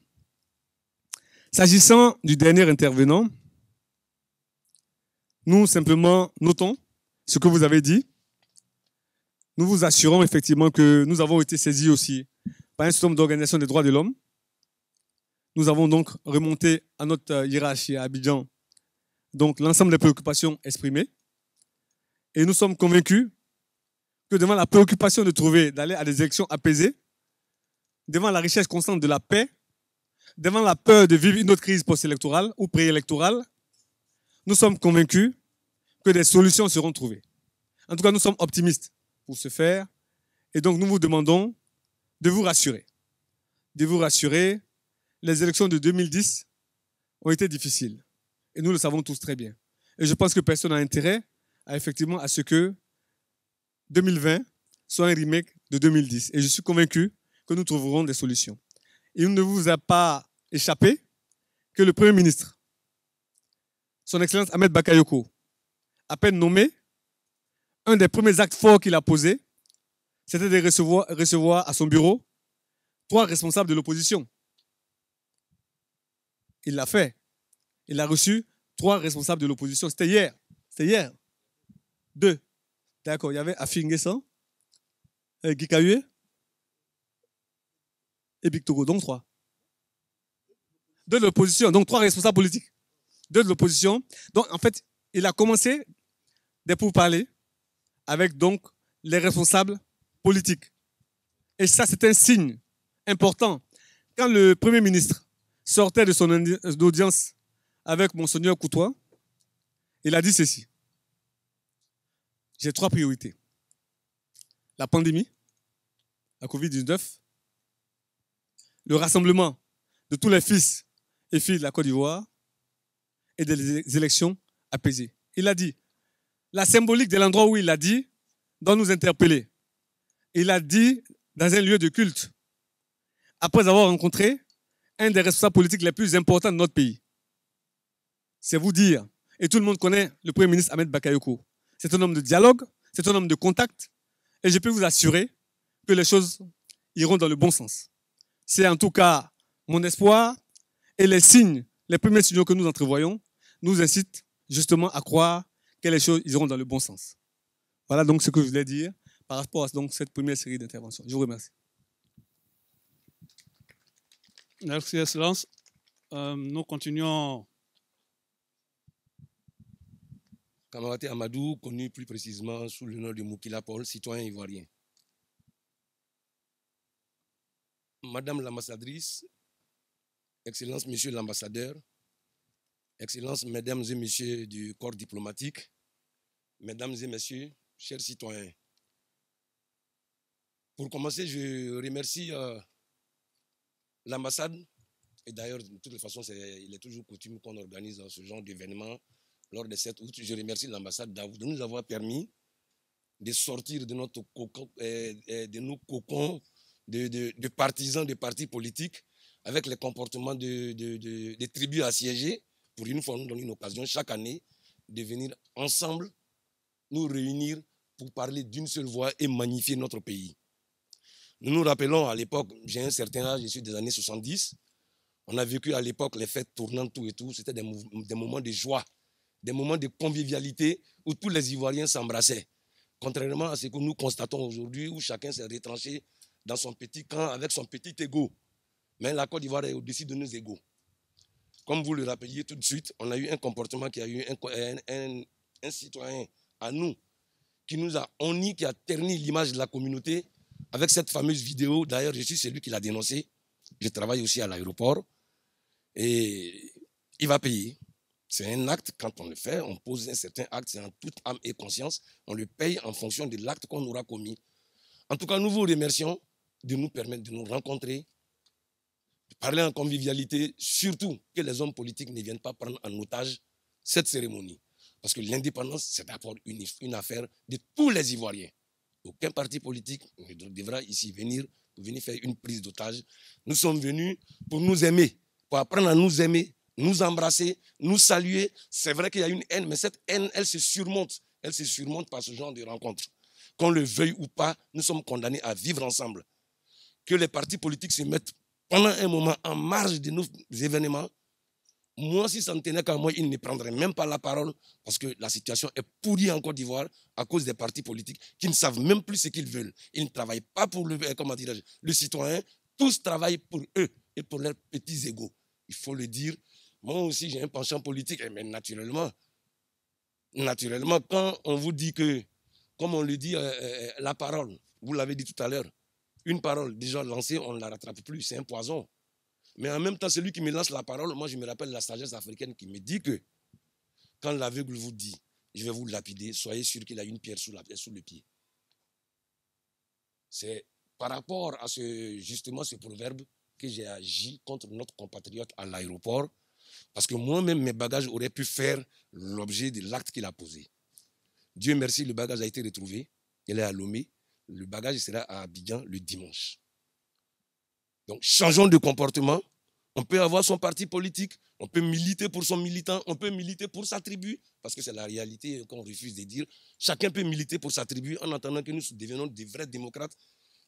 S'agissant du dernier intervenant, nous simplement notons ce que vous avez dit. Nous vous assurons effectivement que nous avons été saisis aussi par un certain nombre d'organisations des droits de l'homme. Nous avons donc remonté à notre hiérarchie à Abidjan donc l'ensemble des préoccupations exprimées. Et nous sommes convaincus que devant la préoccupation d'aller à des élections apaisées, devant la recherche constante de la paix, devant la peur de vivre une autre crise post-électorale ou préélectorale, nous sommes convaincus que des solutions seront trouvées. En tout cas, nous sommes optimistes pour ce faire. Et donc, nous vous demandons de vous rassurer. De vous rassurer, les élections de 2010 ont été difficiles. Et nous le savons tous très bien. Et je pense que personne n'a intérêt à ce que 2020 soit un remake de 2010. Et je suis convaincu que nous trouverons des solutions. Il ne vous a pas échappé que le Premier ministre, son Excellence Ahmed Bakayoko, à peine nommé, un des premiers actes forts qu'il a posés, c'était de recevoir à son bureau 3 responsables de l'opposition. Il l'a fait. Il a reçu 3 responsables de l'opposition. C'était hier. C'était hier. 2. D'accord. Il y avait Afi Nguessan, Guy et Bictoro. Donc 3. 2 de l'opposition. Donc 3 responsables politiques. 2 de l'opposition. Donc en fait, il a commencé des pourparlers avec donc les responsables politiques. Et ça, c'est un signe important. Quand le Premier ministre sortait de son audience avec Monseigneur Coutois, il a dit ceci. J'ai 3 priorités. La pandémie, la Covid-19, le rassemblement de tous les fils et filles de la Côte d'Ivoire et des élections apaisées. Il a dit, la symbolique de l'endroit où il a dit doit nous interpeller. Il a dit dans un lieu de culte, après avoir rencontré un des responsables politiques les plus importants de notre pays. C'est vous dire, et tout le monde connaît le Premier ministre Ahmed Bakayoko. C'est un homme de dialogue, c'est un homme de contact, et je peux vous assurer que les choses iront dans le bon sens. C'est en tout cas mon espoir, et les premiers signaux que nous entrevoyons, nous incitent justement à croire que les choses iront dans le bon sens. Voilà donc ce que je voulais dire par rapport à donc, cette première série d'interventions. Je vous remercie. Merci, Excellence. Nous continuons. Kamaraté Amadou, connu plus précisément sous le nom de Moukila Paul, citoyen ivoirien. Madame l'ambassadrice, Excellence, Monsieur l'ambassadeur, Excellences, Mesdames et Messieurs du corps diplomatique, Mesdames et Messieurs, chers citoyens. Pour commencer, je remercie l'ambassade, et d'ailleurs, de toutes les façons, il est toujours coutume qu'on organise ce genre d'événement lors des 7 août. Je remercie l'ambassade de nous avoir permis de sortir de nos cocons de partisans de partis politiques avec les comportements des tribus assiégées. Pour une fois, nous donner une occasion chaque année de venir ensemble nous réunir pour parler d'une seule voix et magnifier notre pays. Nous nous rappelons à l'époque, j'ai un certain âge, je suis des années 70, on a vécu à l'époque les fêtes tournantes, tout et tout, c'était des moments de joie, des moments de convivialité où tous les Ivoiriens s'embrassaient. Contrairement à ce que nous constatons aujourd'hui, où chacun s'est retranché dans son petit camp avec son petit ego. Mais la Côte d'Ivoire est au-dessus de nos égos. Comme vous le rappeliez tout de suite, on a eu un comportement qui a eu un citoyen à nous, qui nous a honni, qui a terni l'image de la communauté avec cette fameuse vidéo. D'ailleurs, je suis celui qui l'a dénoncé. Je travaille aussi à l'aéroport. Et il va payer. C'est un acte, quand on le fait, on pose un certain acte, c'est en toute âme et conscience, on le paye en fonction de l'acte qu'on aura commis. En tout cas, nous vous remercions de nous permettre de nous rencontrer, de parler en convivialité, surtout que les hommes politiques ne viennent pas prendre en otage cette cérémonie. Parce que l'indépendance, c'est d'abord une affaire de tous les Ivoiriens. Aucun parti politique ne devra ici venir faire une prise d'otage. Nous sommes venus pour nous aimer, pour apprendre à nous aimer, nous embrasser, nous saluer. C'est vrai qu'il y a une haine, mais cette haine, elle se surmonte. Elle se surmonte par ce genre de rencontres. Qu'on le veuille ou pas, nous sommes condamnés à vivre ensemble. Que les partis politiques se mettent pendant un moment en marge de nos événements. Moi, si ça ne tenait qu'à moi, ils ne prendraient même pas la parole parce que la situation est pourrie en Côte d'Ivoire à cause des partis politiques qui ne savent même plus ce qu'ils veulent. Ils ne travaillent pas pour le citoyen, tous travaillent pour eux et pour leurs petits égos. Il faut le dire. Moi aussi, j'ai un penchant politique, mais naturellement, quand on vous dit que, comme on le dit, la parole, vous l'avez dit tout à l'heure, une parole déjà lancée, on ne la rattrape plus, c'est un poison. Mais en même temps, celui qui me lance la parole, moi je me rappelle la sagesse africaine qui me dit que quand l'aveugle vous dit, je vais vous lapider, soyez sûr qu'il a une pierre sous le pied. C'est par rapport à justement ce proverbe que j'ai agi contre notre compatriote à l'aéroport, parce que moi-même, mes bagages auraient pu faire l'objet de l'acte qu'il a posé. Dieu merci, le bagage a été retrouvé, il est à Lomé, le bagage sera à Abidjan le dimanche. Donc, changeons de comportement. On peut avoir son parti politique, on peut militer pour son militant, on peut militer pour sa tribu, parce que c'est la réalité qu'on refuse de dire. Chacun peut militer pour sa tribu en attendant que nous devenions des vrais démocrates,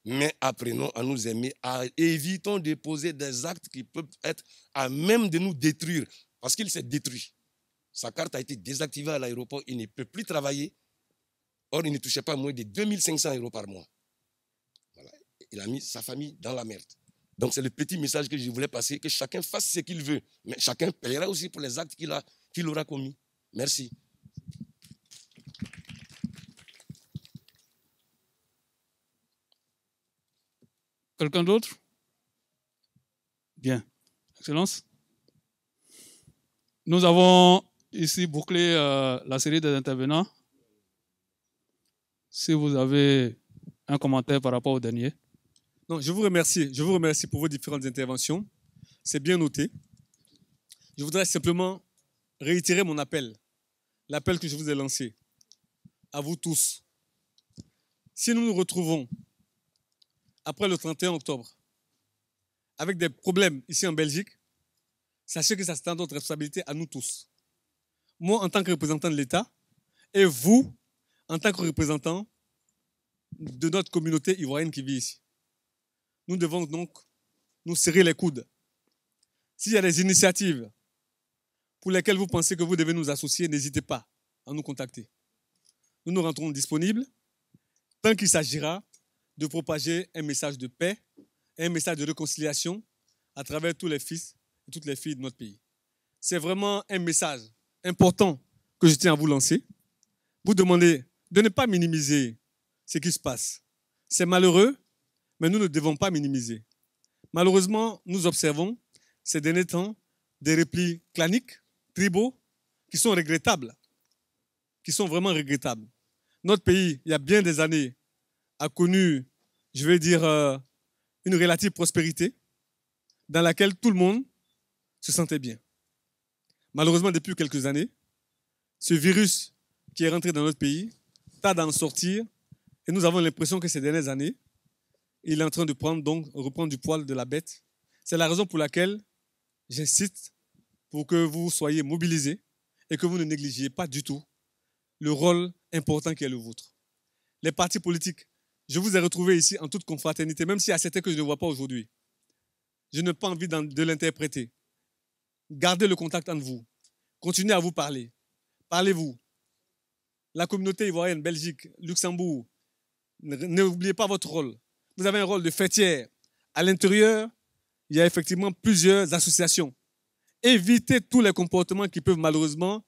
mais apprenons à nous aimer, évitons de poser des actes qui peuvent être à même de nous détruire, parce qu'il s'est détruit. Sa carte a été désactivée à l'aéroport, il ne peut plus travailler. Or, il ne touchait pas moins de 2500 € par mois. Voilà. Il a mis sa famille dans la merde. Donc, c'est le petit message que je voulais passer, que chacun fasse ce qu'il veut, mais chacun paiera aussi pour les actes qu'il aura commis. Merci. Quelqu'un d'autre? Bien. Excellence. Nous avons ici bouclé la série des intervenants. Si vous avez un commentaire par rapport au dernier. Non, je vous remercie pour vos différentes interventions. C'est bien noté. Je voudrais simplement réitérer mon appel, l'appel que je vous ai lancé à vous tous. Si nous nous retrouvons après le 31 octobre avec des problèmes ici en Belgique, sachez que ça c'est notre responsabilité à nous tous. Moi, en tant que représentant de l'État, et vous, en tant que représentant de notre communauté ivoirienne qui vit ici. Nous devons donc nous serrer les coudes. S'il y a des initiatives pour lesquelles vous pensez que vous devez nous associer, n'hésitez pas à nous contacter. Nous nous rendrons disponibles tant qu'il s'agira de propager un message de paix, un message de réconciliation à travers tous les fils et toutes les filles de notre pays. C'est vraiment un message important que je tiens à vous lancer. Vous demandez de ne pas minimiser ce qui se passe. C'est malheureux, mais nous ne devons pas minimiser. Malheureusement, nous observons ces derniers temps des replis claniques, tribaux, qui sont regrettables, qui sont vraiment regrettables. Notre pays, il y a bien des années, a connu, je vais dire, une relative prospérité dans laquelle tout le monde se sentait bien. Malheureusement, depuis quelques années, ce virus qui est rentré dans notre pays tarde à en sortir et nous avons l'impression que ces dernières années, il est en train de reprendre du poil de la bête. C'est la raison pour laquelle j'insiste pour que vous soyez mobilisés et que vous ne négligiez pas du tout le rôle important qui est le vôtre. Les partis politiques, je vous ai retrouvés ici en toute confraternité, même s'il y a certains que je ne vois pas aujourd'hui. Je n'ai pas envie de l'interpréter. Gardez le contact entre vous. Continuez à vous parler. Parlez-vous. La communauté ivoirienne, Belgique, Luxembourg, n'oubliez pas votre rôle. Vous avez un rôle de fêtière. À l'intérieur, il y a effectivement plusieurs associations. Évitez tous les comportements qui peuvent malheureusement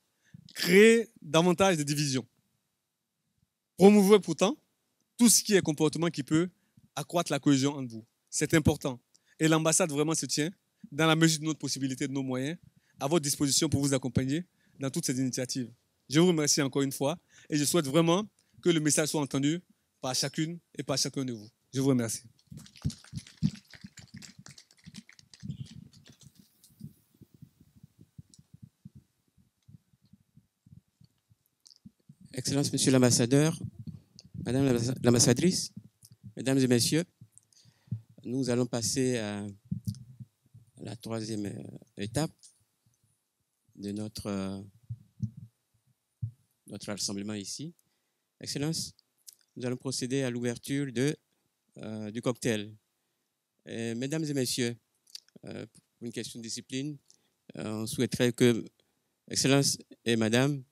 créer davantage de divisions. Promouvez pourtant tout ce qui est comportement qui peut accroître la cohésion entre vous. C'est important. Et l'ambassade vraiment se tient, dans la mesure de notre possibilité, de nos moyens, à votre disposition pour vous accompagner dans toutes ces initiatives. Je vous remercie encore une fois et je souhaite vraiment que le message soit entendu par chacune et par chacun de vous. Je vous remercie. Excellence, Monsieur l'ambassadeur, Madame l'ambassadrice, Mesdames et Messieurs, nous allons passer à la troisième étape de notre rassemblement ici. Excellence, nous allons procéder à l'ouverture du cocktail. Mesdames et Messieurs, pour une question de discipline, on souhaiterait que Excellence et Madame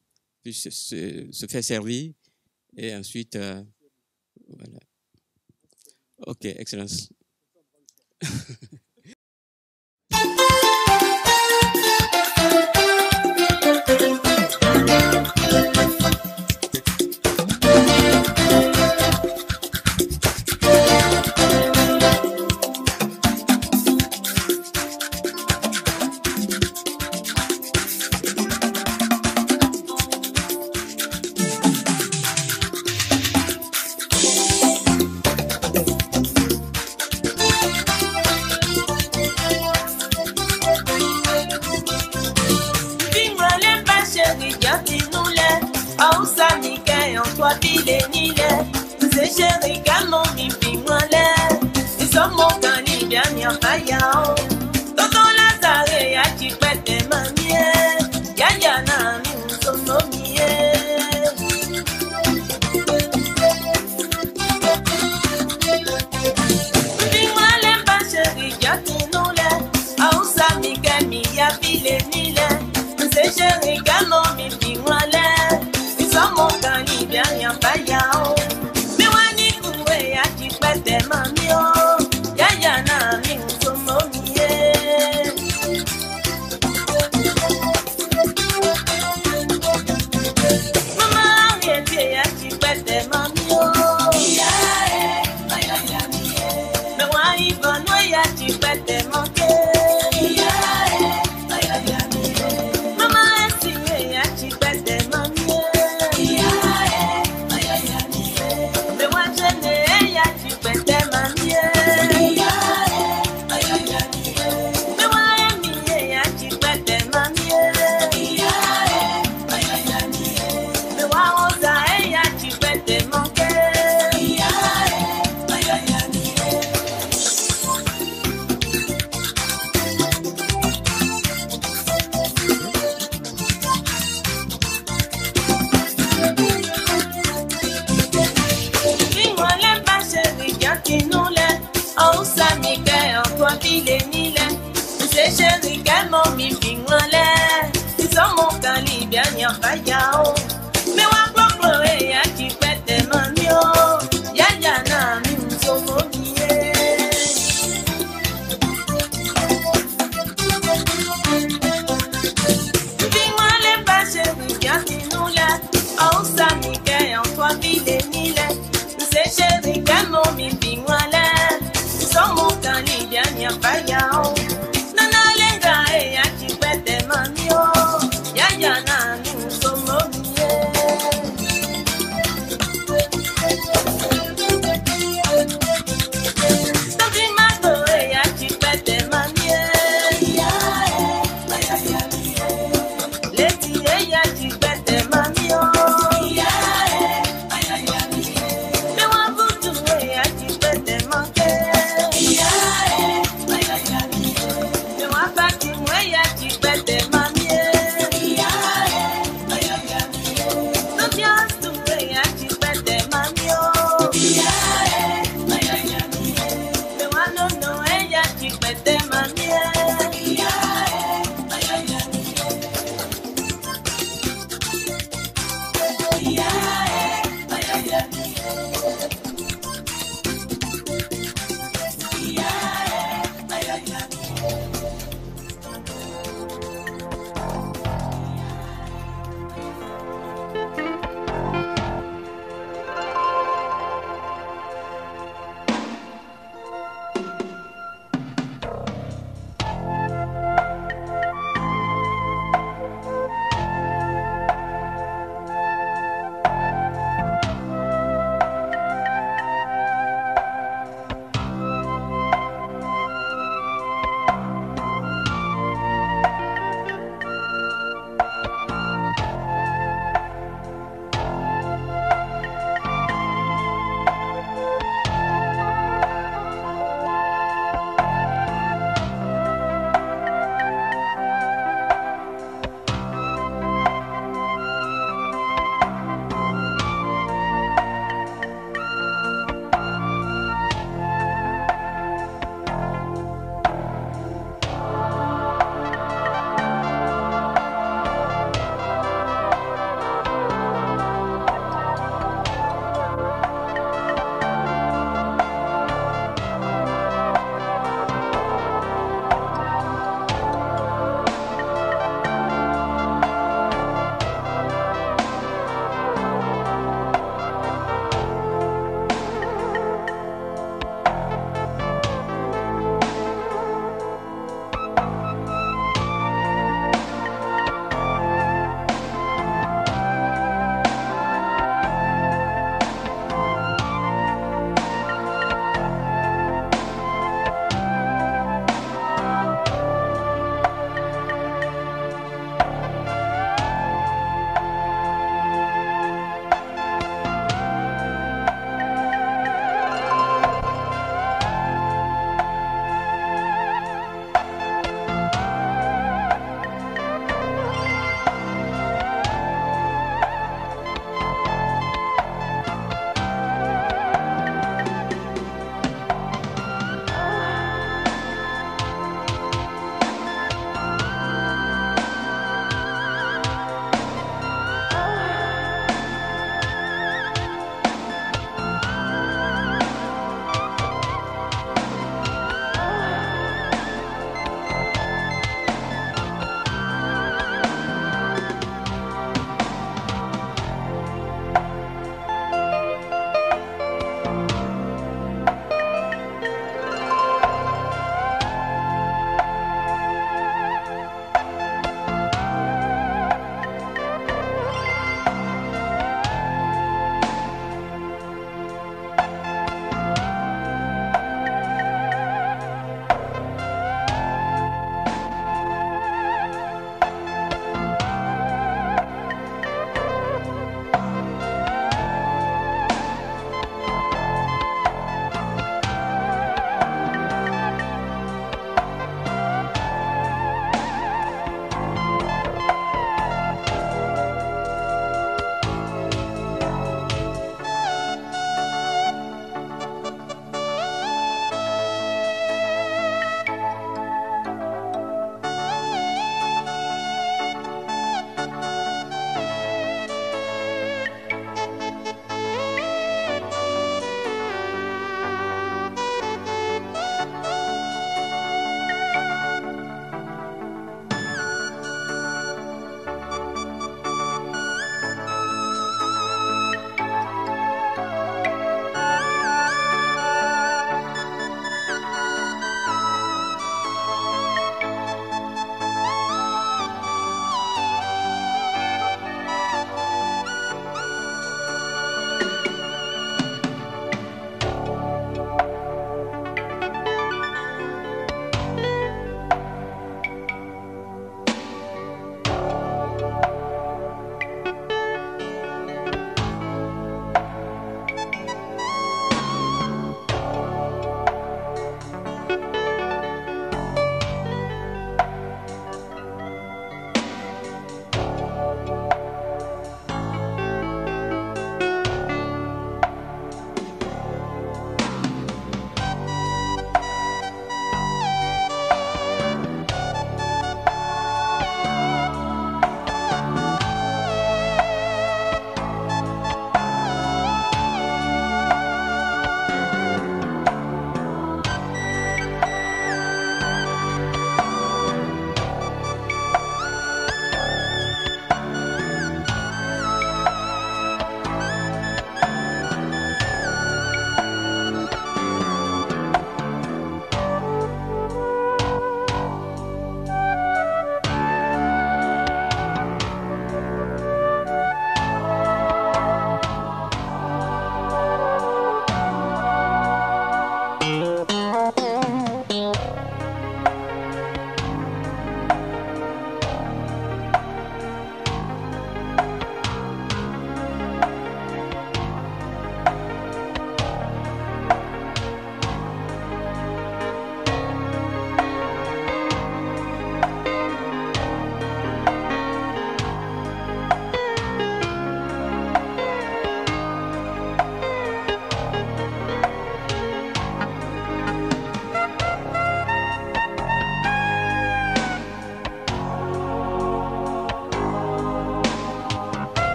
puissent se faire servir et ensuite, voilà. Ok, Excellence.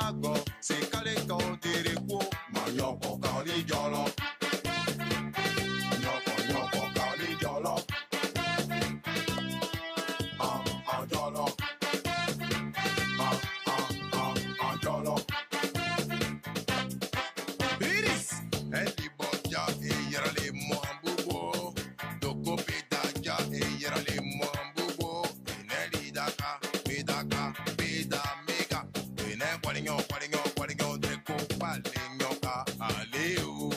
lago, se cale tere ko, manyoko kani jolo. Nyoko kani jolo. Jolo. Jolo. Biris, eli boja e yerale mohambubo, doko pedaja e yerale mohambubo, ineli daka, pedaka, peda mega, ene kwalinyo dreko palinyoka, aleo,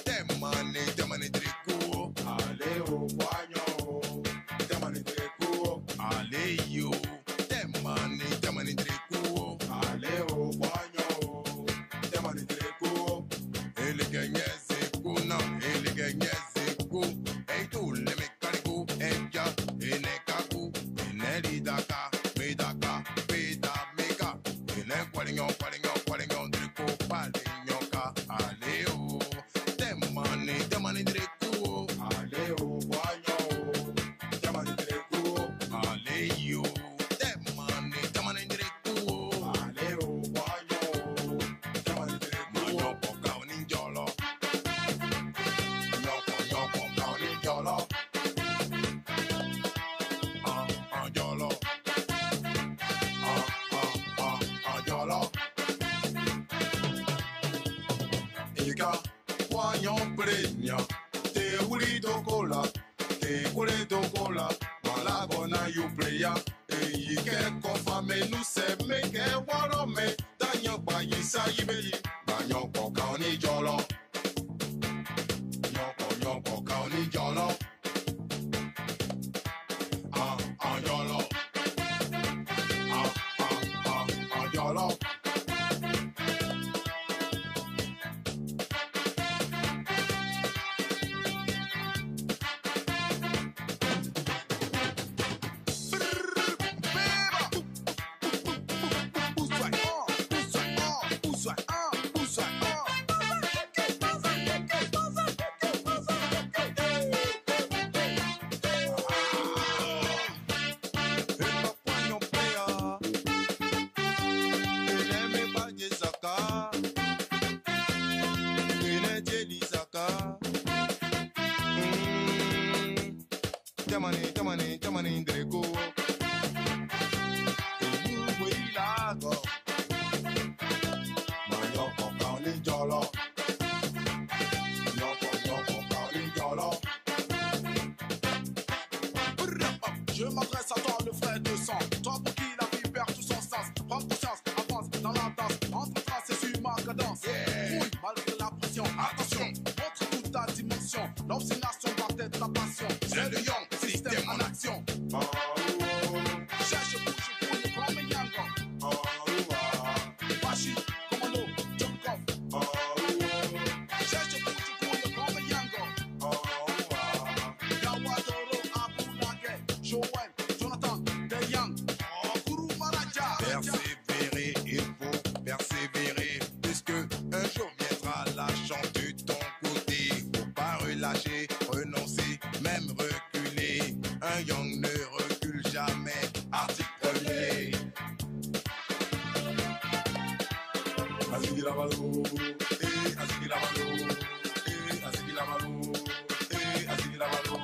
temane dreko, aleo kwanyo, temane dreko, aleo, temane dreko, aleo kwanyo, temane dreko, elegenyeze kuna, elegenyeze ku, eitule mekaniku, eja, enekaku, enelidaka, pedaka, peda mega, ene kwalinyo dreko palinyoka, aleo, temane dreko, aleo kwanyo, temane dreko, aleo, temane dreko, aleo kwanyo, temane dreko, nyoko kauni jolo, nyoko kauni jolo, jolo, jolo. Ika wanyo prenya, te uri tokola, te kure tokola, malago na you playa, eyi ke kofa menu se meke waro me, danyo pa yisa yibeyi, banyo koka oni jolo, nyoko kaoni jolo, jolo, jolo. Tamani drego, we lago, manyoko kauni jolo, nyoko kauni jolo. Je m'adresse à toi, le frère de sang, toi pour qui la vie perd tout son sens. Prends conscience, avance dans la danse, entre traces et sur ma cadence. Fouille malgré la pression, attention, montre toute ta dimension. L'obstination doit être la passion. C'est le young système en action. Cherche bouche pour comme un yango. Washi, commando, jump off. Cherche bouche pour comme un yango. Yawadoro, Abulake, Joël, Jonathan, The Young, Kuru Maraja. Persévérer, il faut persévérer, puisque un jour viendra la chance de ton côté. Faut pas relâcher, renoncer, même reculer. Un young ne recule jamais. Article 1er. Azigilabalo, azigilabalo, azigilabalo, azigilabalo, azigilabalo.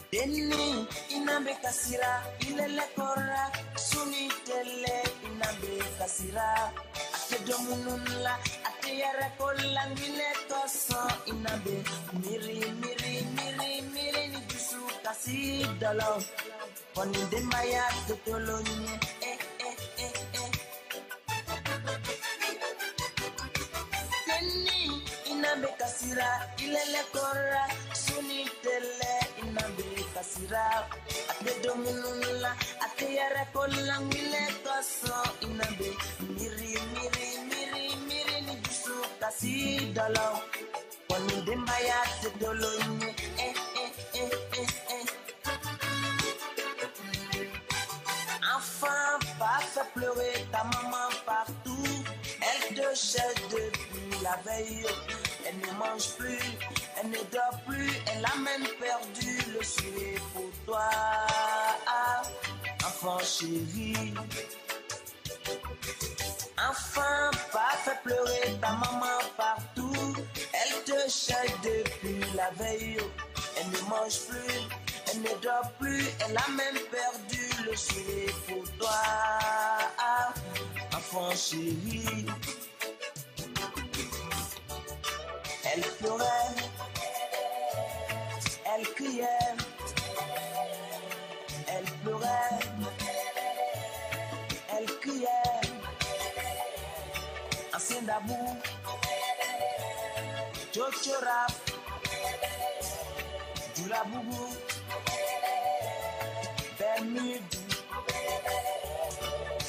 Deni inambe kasira ilele kora suni tele inambe kasira ate domununla ate yara kola ngile toso inambe miri ni jusu kasi dolo. Koni dembaya tolonye. Teni inabe kasira ilele kora suni tele inabe kasira ate domunula ate yara kolang ile kaso inabe miri ni dusu kasi dolo. Koni dembaya tolonye. Enfin, pas fait pleurer ta maman partout. Elle te cherche depuis la veille. Elle ne mange plus, elle ne dort plus. Elle a même perdu le souhait pour toi. Enfant chéri. Enfin, pas fait pleurer ta maman partout. Elle te cherche depuis la veille. Elle ne mange plus, elle ne dort plus. Elle a même perdu le souhait pour toi. Enfant chéri. Elle pleurait, elle criait, elle pleurait, elle criait. Ancien d'abou, Jojo rap, Dula boubou, Bermudu,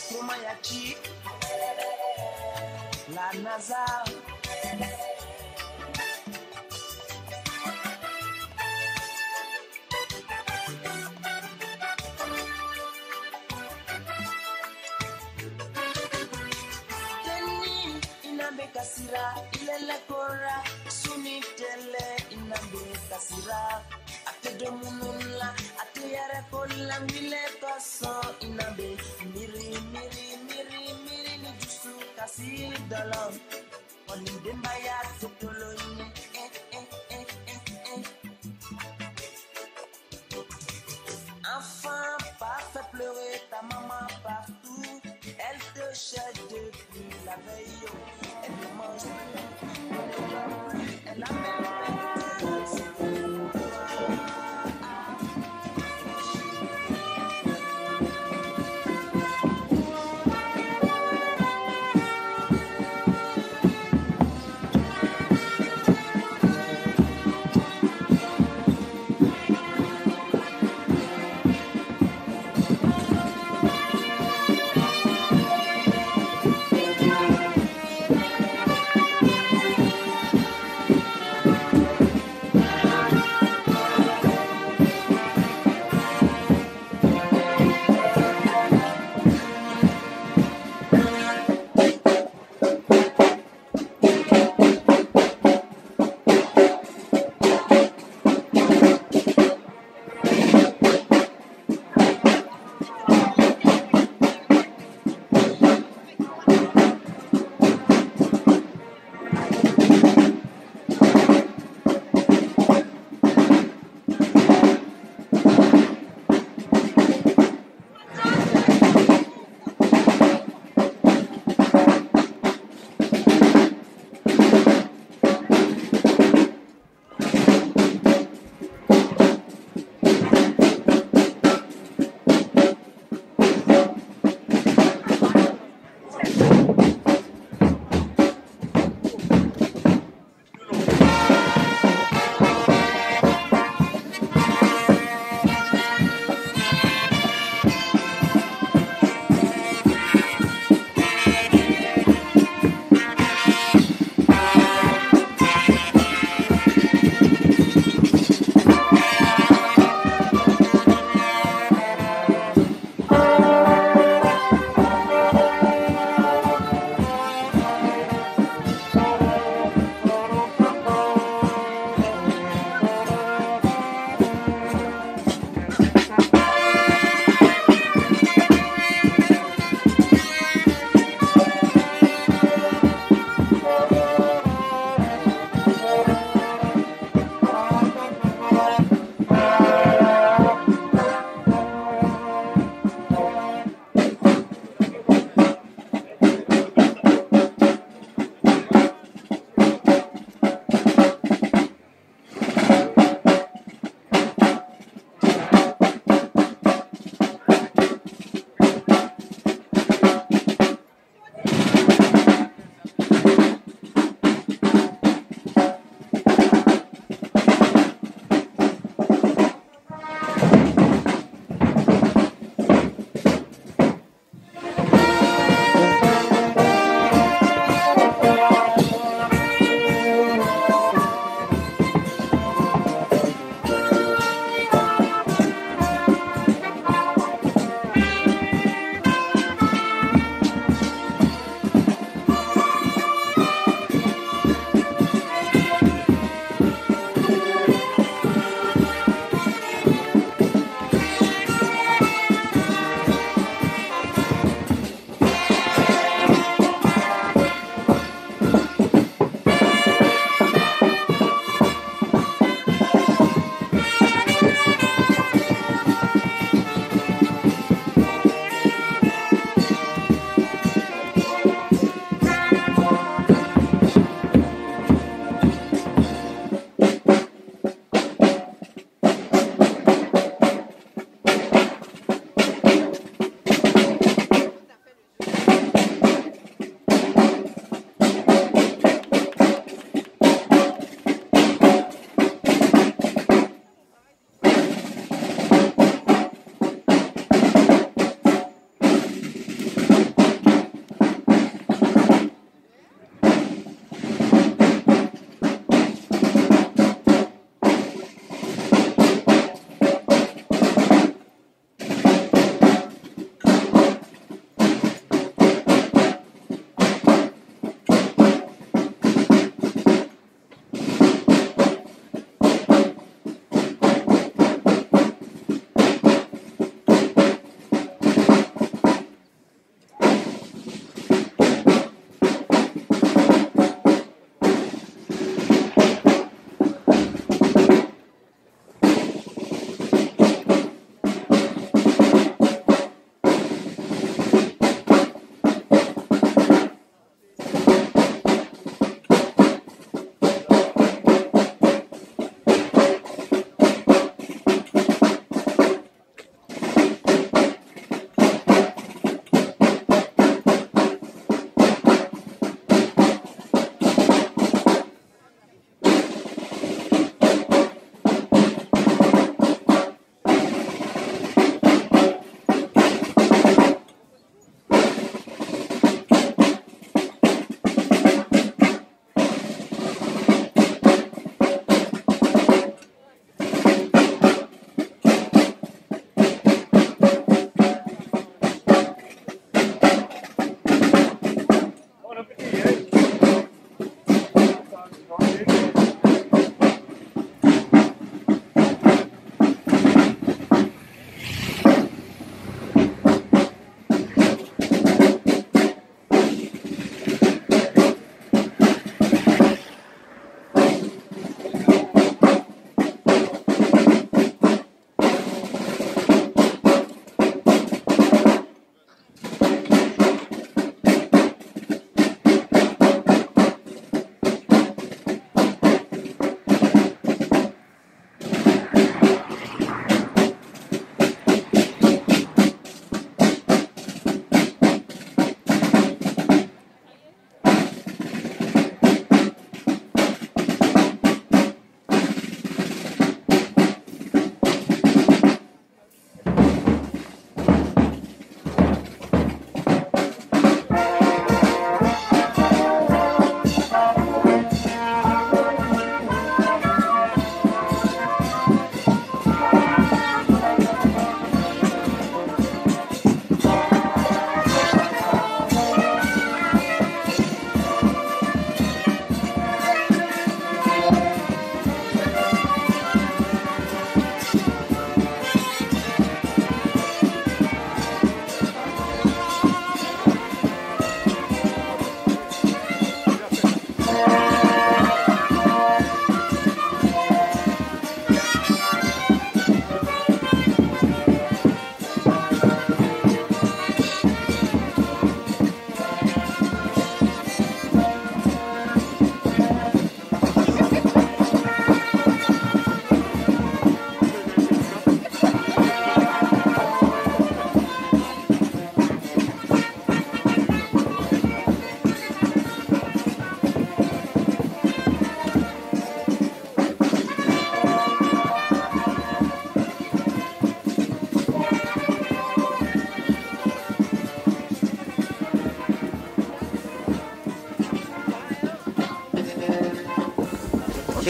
Tomayachi, La NASA. Kasira ilele kora suni tele inabe kasira ate domunula ate yare kola mile kaso inabe miri ni jusu kasi dolo oni dembaya tolo ni Enfin, pas fait pleurer ta maman partout. Elle te cherche depuis la veille. Elle ne mange plus, elle a même perdu le souffle.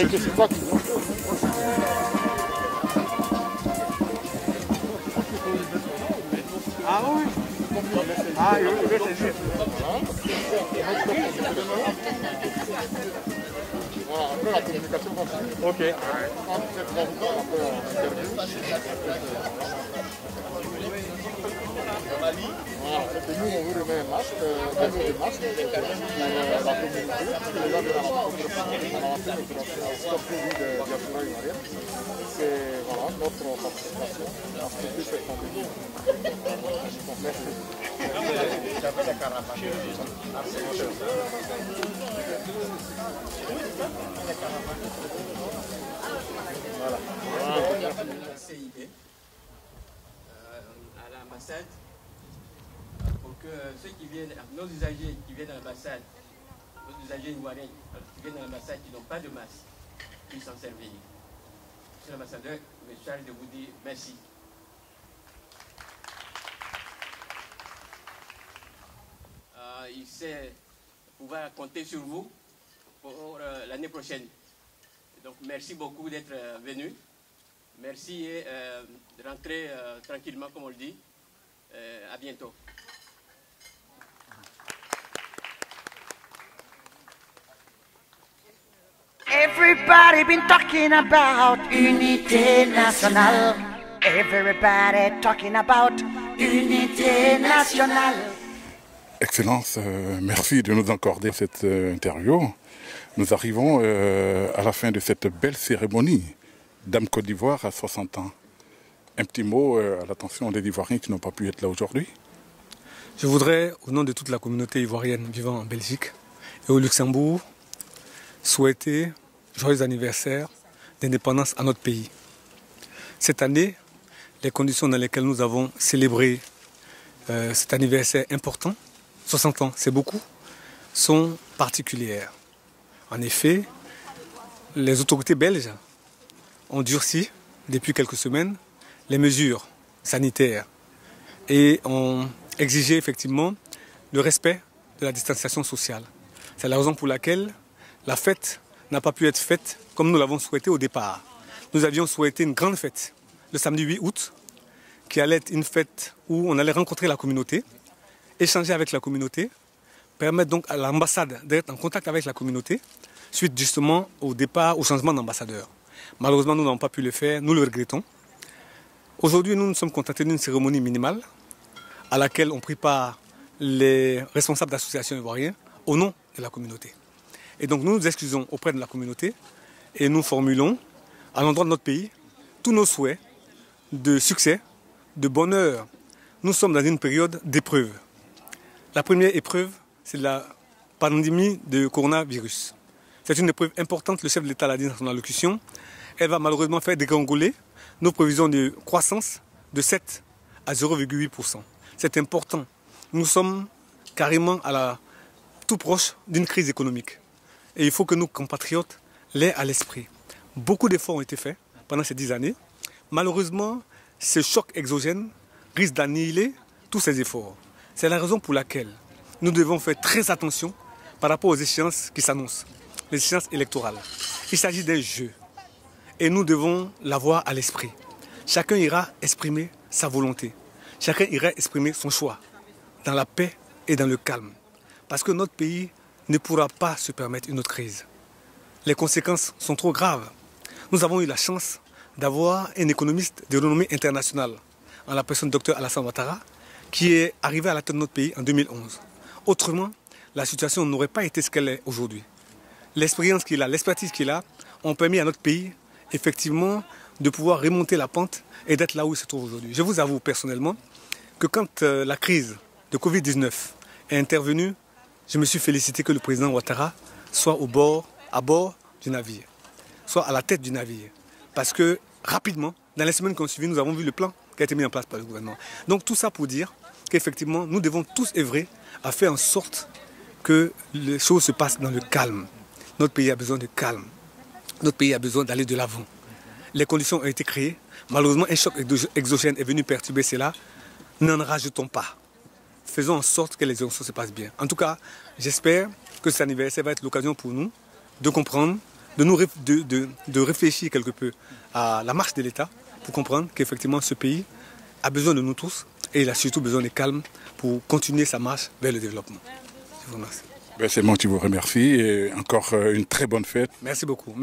c'est toi qui vois. Ah oui. Ah, il veut saisir. Voilà, après la communication continue. Ok. Entre cette rencontre, après l'interview. Voilà, et puis nous, on vous remet un masque, des masques pour la communauté, parce que les gens de la population, on a lancé notre stop Covid de diaspora ivoirienne. C'est voilà, notre participation à stopper cette pandémie. Donc, merci. Voilà. CID à l'ambassade pour que ceux qui viennent, nos usagers qui viennent à l'ambassade, nos usagers ivoiriens qui viennent à l'ambassade qui n'ont pas de masque, puissent s'en servir. Monsieur l'ambassadeur, je me charge de vous dire merci. Il sait pouvoir compter sur vous pour l'année prochaine. Donc merci beaucoup d'être venu. Merci et de rentrer tranquillement, comme on le dit. À bientôt. Everybody been talking about unité nationale. Everybody talking about unité nationale. Excellence, merci de nous accorder cette interview. Nous arrivons à la fin de cette belle cérémonie. Dame Côte d'Ivoire à 60 ans. Un petit mot à l'attention des Ivoiriens qui n'ont pas pu être là aujourd'hui. Je voudrais, au nom de toute la communauté ivoirienne vivant en Belgique et au Luxembourg, souhaiter joyeux anniversaire d'indépendance à notre pays. Cette année, les conditions dans lesquelles nous avons célébré cet anniversaire important, 60 ans, c'est beaucoup, sont particulières. En effet, les autorités belges ont durci depuis quelques semaines les mesures sanitaires et ont exigé effectivement le respect de la distanciation sociale. C'est la raison pour laquelle la fête n'a pas pu être faite comme nous l'avons souhaité au départ. Nous avions souhaité une grande fête le samedi 8 août qui allait être une fête où on allait rencontrer la communauté, échanger avec la communauté, permettre donc à l'ambassade d'être en contact avec la communauté suite justement au départ, au changement d'ambassadeur. Malheureusement, nous n'avons pas pu le faire, nous le regrettons. Aujourd'hui, nous nous sommes contentés d'une cérémonie minimale à laquelle ont pris part les responsables d'associations ivoiriennes au nom de la communauté. Et donc nous nous excusons auprès de la communauté et nous formulons à l'endroit de notre pays tous nos souhaits de succès, de bonheur. Nous sommes dans une période d'épreuve. La première épreuve, c'est la pandémie de coronavirus. C'est une épreuve importante, le chef de l'État l'a dit dans son allocution. Elle va malheureusement faire dégringoler nos prévisions de croissance de 7 à 0,8%. C'est important. Nous sommes carrément tout proche d'une crise économique. Et il faut que nos compatriotes l'aient à l'esprit. Beaucoup d'efforts ont été faits pendant ces 10 années. Malheureusement, ce choc exogène risque d'annihiler tous ces efforts. C'est la raison pour laquelle nous devons faire très attention par rapport aux échéances qui s'annoncent, les échéances électorales. Il s'agit d'un jeu et nous devons l'avoir à l'esprit. Chacun ira exprimer sa volonté. Chacun ira exprimer son choix dans la paix et dans le calme. Parce que notre pays ne pourra pas se permettre une autre crise. Les conséquences sont trop graves. Nous avons eu la chance d'avoir un économiste de renommée internationale, en la personne du Dr Alassane Ouattara, qui est arrivé à la tête de notre pays en 2011. Autrement, la situation n'aurait pas été ce qu'elle est aujourd'hui. L'expérience qu'il a, l'expertise qu'il a, ont permis à notre pays, effectivement, de pouvoir remonter la pente et d'être là où il se trouve aujourd'hui. Je vous avoue personnellement que quand la crise de Covid-19 est intervenue, je me suis félicité que le président Ouattara soit à bord du navire, soit à la tête du navire. Parce que rapidement, dans les semaines qui ont suivi, nous avons vu le plan qui a été mis en place par le gouvernement. Donc tout ça pour dire qu'effectivement, nous devons tous œuvrer à faire en sorte que les choses se passent dans le calme. Notre pays a besoin de calme. Notre pays a besoin d'aller de l'avant. Les conditions ont été créées. Malheureusement, un choc exogène est venu perturber cela. N'en rajoutons pas. Faisons en sorte que les élections se passent bien. En tout cas, j'espère que cet anniversaire va être l'occasion pour nous de comprendre, de réfléchir quelque peu à la marche de l'État pour comprendre qu'effectivement ce pays a besoin de nous tous et il a surtout besoin de calme pour continuer sa marche vers le développement. Je vous remercie. C'est moi qui vous remercie et encore une très bonne fête. Merci beaucoup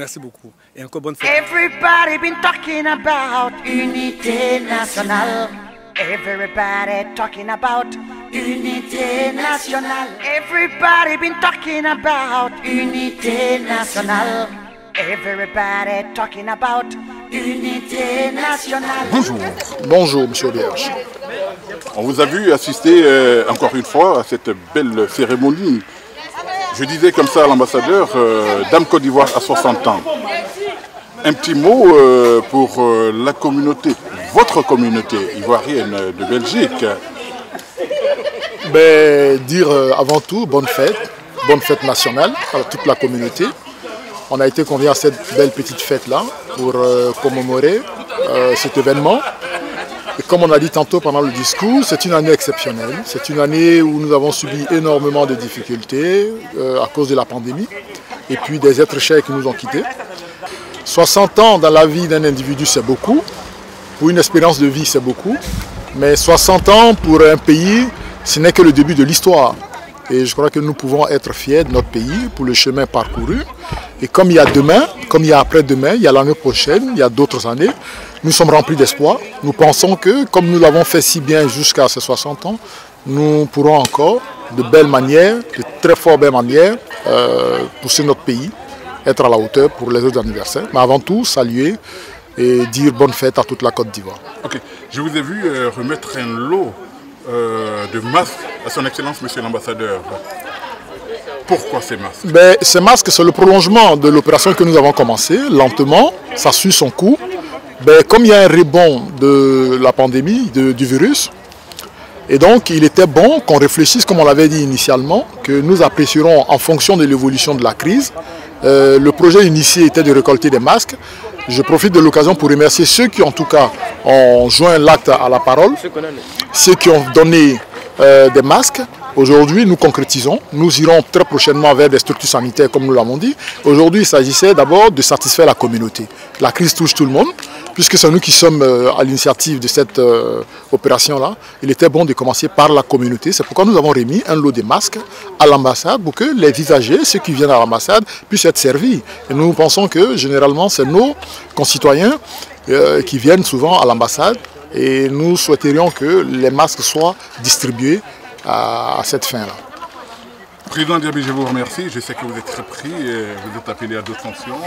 et encore bonne fête. Everybody been talking about unité nationale. Everybody talking about unité nationale. Everybody been talking about unité nationale. Everybody talking about unité nationale. Bonjour. Bonjour, monsieur Vierge. On vous a vu assister encore une fois à cette belle cérémonie. Je disais comme ça à l'ambassadeur, Dame Côte d'Ivoire à 60 ans. Un petit mot pour la communauté, votre communauté ivoirienne de Belgique. Dire avant tout bonne fête nationale à toute la communauté. On a été conviés à cette belle petite fête-là pour commémorer cet événement. Et comme on a dit tantôt pendant le discours, c'est une année exceptionnelle. C'est une année où nous avons subi énormément de difficultés à cause de la pandémie et puis des êtres chers qui nous ont quittés. 60 ans dans la vie d'un individu, c'est beaucoup. Pour une espérance de vie, c'est beaucoup. Mais 60 ans pour un pays, ce n'est que le début de l'histoire. Et je crois que nous pouvons être fiers de notre pays pour le chemin parcouru. Et comme il y a demain, comme il y a après-demain, il y a l'année prochaine, il y a d'autres années, nous sommes remplis d'espoir. Nous pensons que, comme nous l'avons fait si bien jusqu'à ces 60 ans, nous pourrons encore, de belles manières, de très fort belles manières, pousser notre pays, être à la hauteur pour les autres anniversaires. Mais avant tout, saluer et dire bonne fête à toute la Côte d'Ivoire. Ok, je vous ai vu remettre un lot de masques à son Excellence, Monsieur l'Ambassadeur. Pourquoi ces masques? Ces masques, c'est le prolongement de l'opération que nous avons commencée, lentement, ça suit son cours. Comme il y a un rebond de la pandémie, du virus, et donc il était bon qu'on réfléchisse, comme on l'avait dit initialement, que nous apprécierons en fonction de l'évolution de la crise. Le projet initié était de récolter des masques. Je profite de l'occasion pour remercier ceux qui, en tout cas, ont joint l'acte à la parole, ceux qui ont donné des masques. Aujourd'hui, nous concrétisons. Nous irons très prochainement vers des structures sanitaires, comme nous l'avons dit. Aujourd'hui, il s'agissait d'abord de satisfaire la communauté. La crise touche tout le monde, puisque c'est nous qui sommes à l'initiative de cette opération-là. Il était bon de commencer par la communauté. C'est pourquoi nous avons remis un lot de masques à l'ambassade pour que les visagers, ceux qui viennent à l'ambassade, puissent être servis. Et nous pensons que, généralement, c'est nos concitoyens qui viennent souvent à l'ambassade. Et nous souhaiterions que les masques soient distribués à cette fin-là. Président Diaby, je vous remercie. Je sais que vous êtes très pris et vous êtes appelé à d'autres fonctions.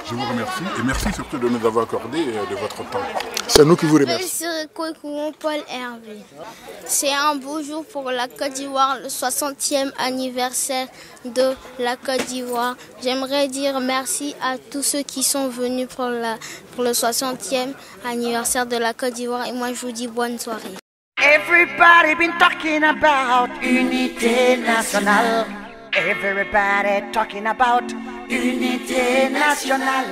Je vous remercie et merci surtout de nous avoir accordé de votre temps. C'est nous qui vous remercions. Paul Hervé. C'est un beau jour pour la Côte d'Ivoire, le 60e anniversaire de la Côte d'Ivoire. J'aimerais dire merci à tous ceux qui sont venus pour le 60e anniversaire de la Côte d'Ivoire et moi je vous dis bonne soirée. Everybody been talking about unité nationale. Everybody talking about unité nationale.